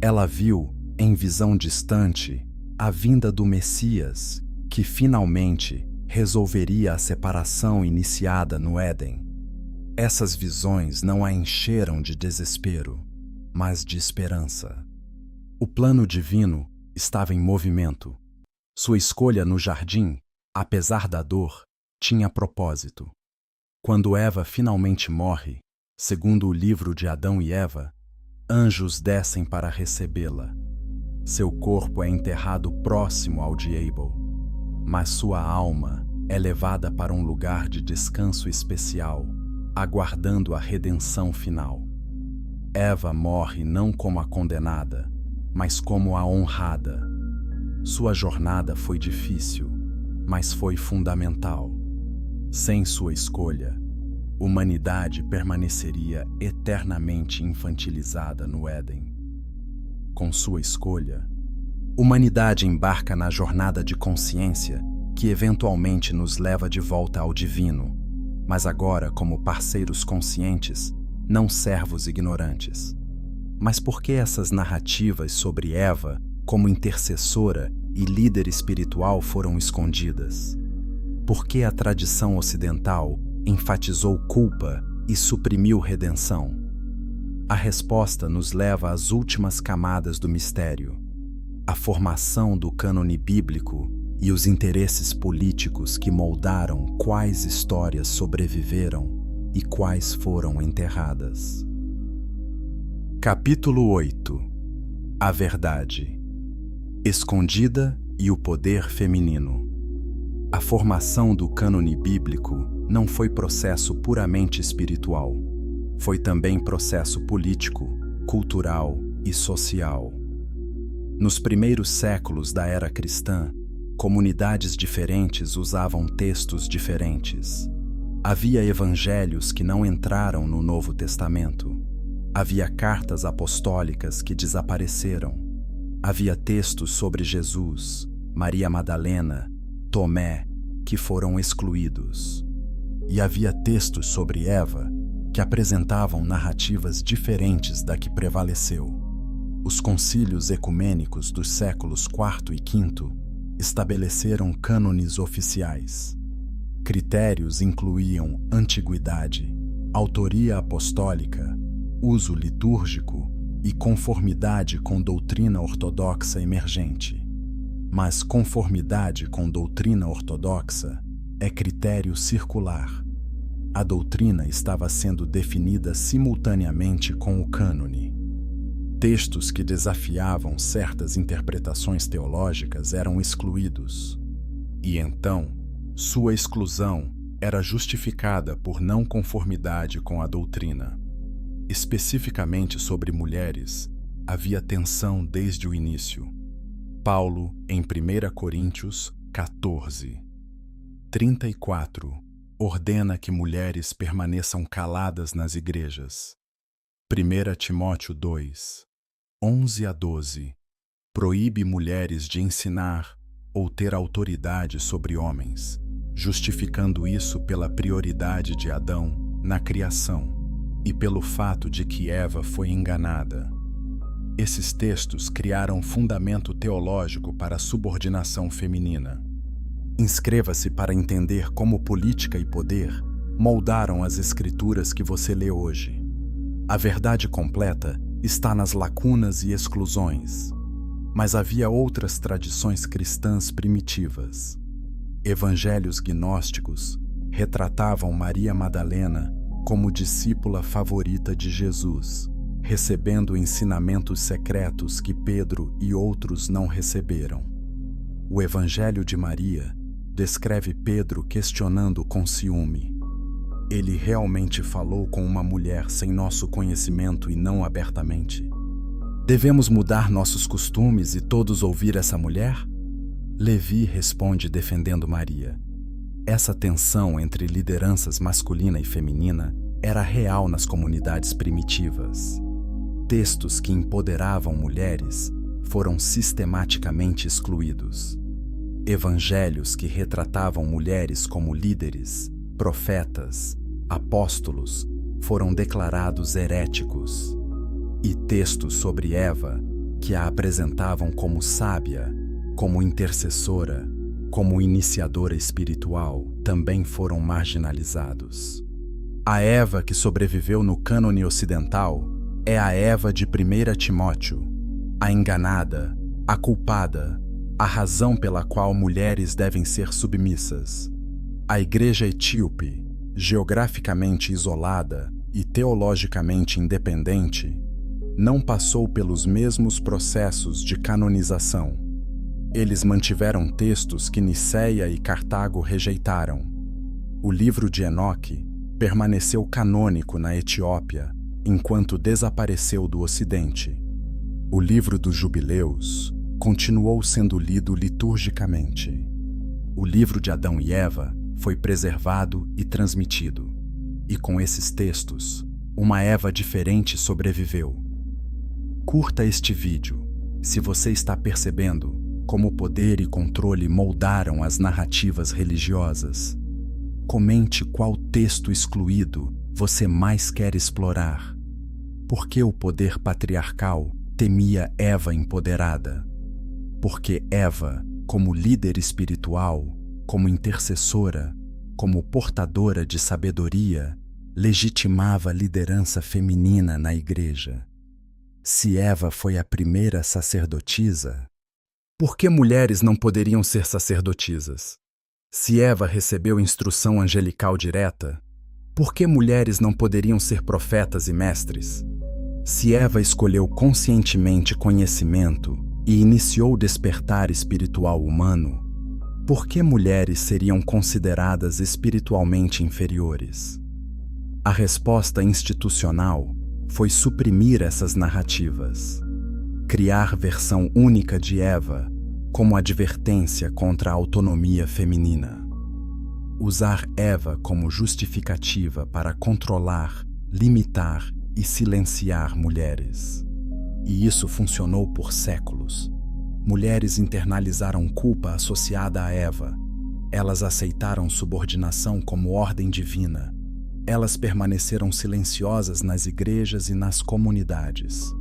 Ela viu, em visão distante, a vinda do Messias, que finalmente resolveria a separação iniciada no Éden. Essas visões não a encheram de desespero, mas de esperança. O plano divino estava em movimento. Sua escolha no jardim, apesar da dor, tinha propósito. Quando Eva finalmente morre, segundo o livro de Adão e Eva, anjos descem para recebê-la. Seu corpo é enterrado próximo ao de Abel, mas sua alma é levada para um lugar de descanso especial, aguardando a redenção final. Eva morre não como a condenada, mas como a honrada. Sua jornada foi difícil, mas foi fundamental. Sem sua escolha, a humanidade permaneceria eternamente infantilizada no Éden. Com sua escolha, a humanidade embarca na jornada de consciência que eventualmente nos leva de volta ao divino, mas agora como parceiros conscientes, não servos ignorantes. Mas por que essas narrativas sobre Eva como intercessora e líder espiritual foram escondidas? Por que a tradição ocidental enfatizou culpa e suprimiu redenção? A resposta nos leva às últimas camadas do mistério: a formação do cânone bíblico e os interesses políticos que moldaram quais histórias sobreviveram e quais foram enterradas. Capítulo 8. A verdade escondida e o poder feminino. A formação do cânone bíblico não foi processo puramente espiritual. Foi também processo político, cultural e social. Nos primeiros séculos da era cristã, comunidades diferentes usavam textos diferentes. Havia evangelhos que não entraram no Novo Testamento. Havia cartas apostólicas que desapareceram. Havia textos sobre Jesus, Maria Madalena, Tomé, que foram excluídos. E havia textos sobre Eva que apresentavam narrativas diferentes da que prevaleceu. Os concílios ecumênicos dos séculos IV e V estabeleceram cânones oficiais. Critérios incluíam antiguidade, autoria apostólica, uso litúrgico e conformidade com doutrina ortodoxa emergente. Mas conformidade com doutrina ortodoxa é critério circular. A doutrina estava sendo definida simultaneamente com o cânone. Textos que desafiavam certas interpretações teológicas eram excluídos. E então, sua exclusão era justificada por não conformidade com a doutrina. Especificamente sobre mulheres, havia tensão desde o início. Paulo, em 1 Coríntios 14, 34, ordena que mulheres permaneçam caladas nas igrejas. 1 Timóteo 2, 11 a 12, proíbe mulheres de ensinar ou ter autoridade sobre homens, justificando isso pela prioridade de Adão na criação e pelo fato de que Eva foi enganada. Esses textos criaram fundamento teológico para a subordinação feminina. Inscreva-se para entender como política e poder moldaram as escrituras que você lê hoje. A verdade completa está nas lacunas e exclusões, mas havia outras tradições cristãs primitivas. Evangelhos gnósticos retratavam Maria Madalena como discípula favorita de Jesus, recebendo ensinamentos secretos que Pedro e outros não receberam. O Evangelho de Maria descreve Pedro questionando com ciúme: ele realmente falou com uma mulher sem nosso conhecimento e não abertamente? Devemos mudar nossos costumes e todos ouvir essa mulher? Levi responde defendendo Maria. Essa tensão entre lideranças masculina e feminina era real nas comunidades primitivas. textos que empoderavam mulheres foram sistematicamente excluídos. Evangelhos que retratavam mulheres como líderes, profetas, apóstolos foram declarados heréticos. E textos sobre Eva, que a apresentavam como sábia, como intercessora, como iniciadora espiritual, também foram marginalizados. A Eva que sobreviveu no cânone ocidental é a Eva de 1 Timóteo, a enganada, a culpada, a razão pela qual mulheres devem ser submissas. A igreja etíope, geograficamente isolada e teologicamente independente, não passou pelos mesmos processos de canonização. Eles mantiveram textos que Nicéia e Cartago rejeitaram. O livro de Enoque permaneceu canônico na Etiópia, enquanto desapareceu do Ocidente. O livro dos Jubileus continuou sendo lido liturgicamente. O livro de Adão e Eva foi preservado e transmitido. E com esses textos, uma Eva diferente sobreviveu. Curta este vídeo, se você está percebendo como o poder e controle moldaram as narrativas religiosas. Comente qual texto excluído você mais quer explorar. Por que o poder patriarcal temia Eva empoderada? Porque Eva, como líder espiritual, como intercessora, como portadora de sabedoria, legitimava a liderança feminina na igreja. Se Eva foi a primeira sacerdotisa, por que mulheres não poderiam ser sacerdotisas? Se Eva recebeu instrução angelical direta, por que mulheres não poderiam ser profetas e mestres? Se Eva escolheu conscientemente conhecimento e iniciou o despertar espiritual humano, por que mulheres seriam consideradas espiritualmente inferiores? A resposta institucional foi suprimir essas narrativas, criar versão única de Eva como advertência contra a autonomia feminina, usar Eva como justificativa para controlar, limitar e silenciar mulheres. E isso funcionou por séculos. Mulheres internalizaram culpa associada a Eva. Elas aceitaram subordinação como ordem divina. Elas permaneceram silenciosas nas igrejas e nas comunidades.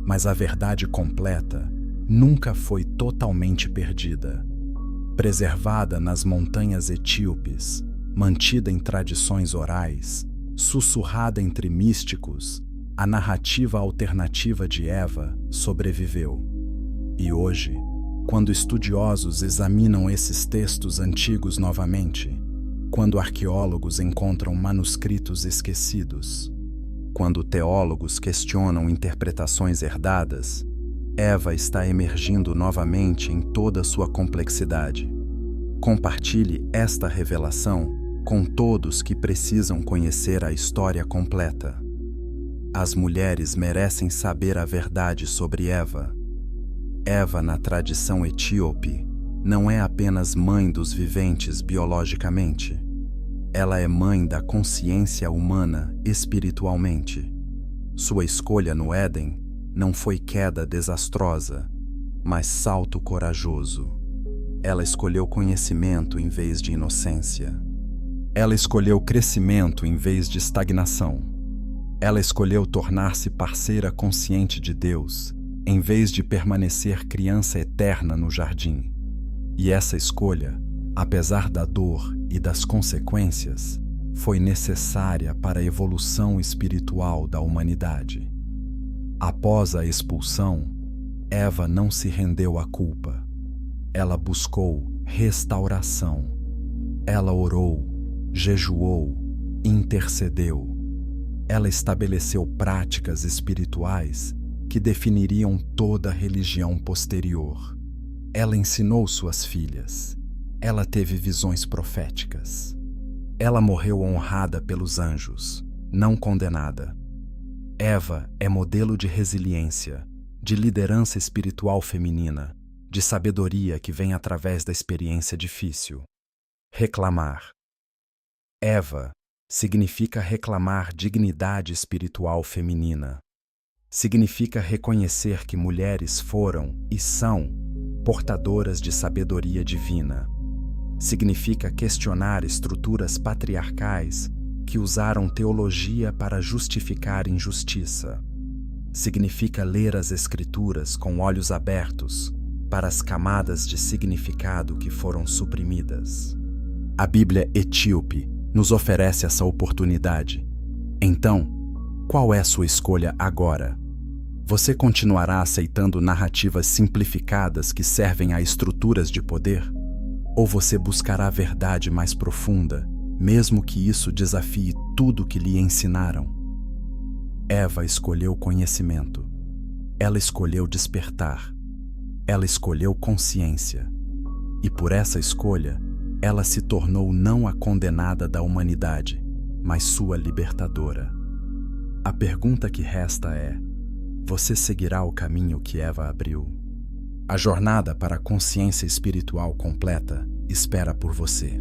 Mas a verdade completa nunca foi totalmente perdida. Preservada nas montanhas etíopes, mantida em tradições orais, sussurrada entre místicos, a narrativa alternativa de Eva sobreviveu. E hoje, quando estudiosos examinam esses textos antigos novamente, quando arqueólogos encontram manuscritos esquecidos, quando teólogos questionam interpretações herdadas, Eva está emergindo novamente em toda sua complexidade. Compartilhe esta revelação com todos que precisam conhecer a história completa. As mulheres merecem saber a verdade sobre Eva. Eva, na tradição etíope, não é apenas mãe dos viventes biologicamente. Ela é mãe da consciência humana espiritualmente. Sua escolha no Éden não foi queda desastrosa, mas salto corajoso. Ela escolheu conhecimento em vez de inocência. Ela escolheu crescimento em vez de estagnação. Ela escolheu tornar-se parceira consciente de Deus, em vez de permanecer criança eterna no jardim. E essa escolha, apesar da dor e das consequências, foi necessária para a evolução espiritual da humanidade. Após a expulsão, Eva não se rendeu à culpa. Ela buscou restauração. Ela orou, jejuou, intercedeu. Ela estabeleceu práticas espirituais que definiriam toda a religião posterior. Ela ensinou suas filhas. Ela teve visões proféticas. Ela morreu honrada pelos anjos, não condenada. Eva é modelo de resiliência, de liderança espiritual feminina, de sabedoria que vem através da experiência difícil. Reclamar. Eva significa reclamar dignidade espiritual feminina. Significa reconhecer que mulheres foram e são portadoras de sabedoria divina. Significa questionar estruturas patriarcais que usaram teologia para justificar injustiça. Significa ler as Escrituras com olhos abertos para as camadas de significado que foram suprimidas. A Bíblia etíope nos oferece essa oportunidade. Então, qual é sua escolha agora? Você continuará aceitando narrativas simplificadas que servem a estruturas de poder? Ou você buscará a verdade mais profunda, mesmo que isso desafie tudo que lhe ensinaram? Eva escolheu conhecimento. Ela escolheu despertar. Ela escolheu consciência. E por essa escolha, ela se tornou não a condenada da humanidade, mas sua libertadora. A pergunta que resta é: você seguirá o caminho que Eva abriu? A jornada para a consciência espiritual completa espera por você.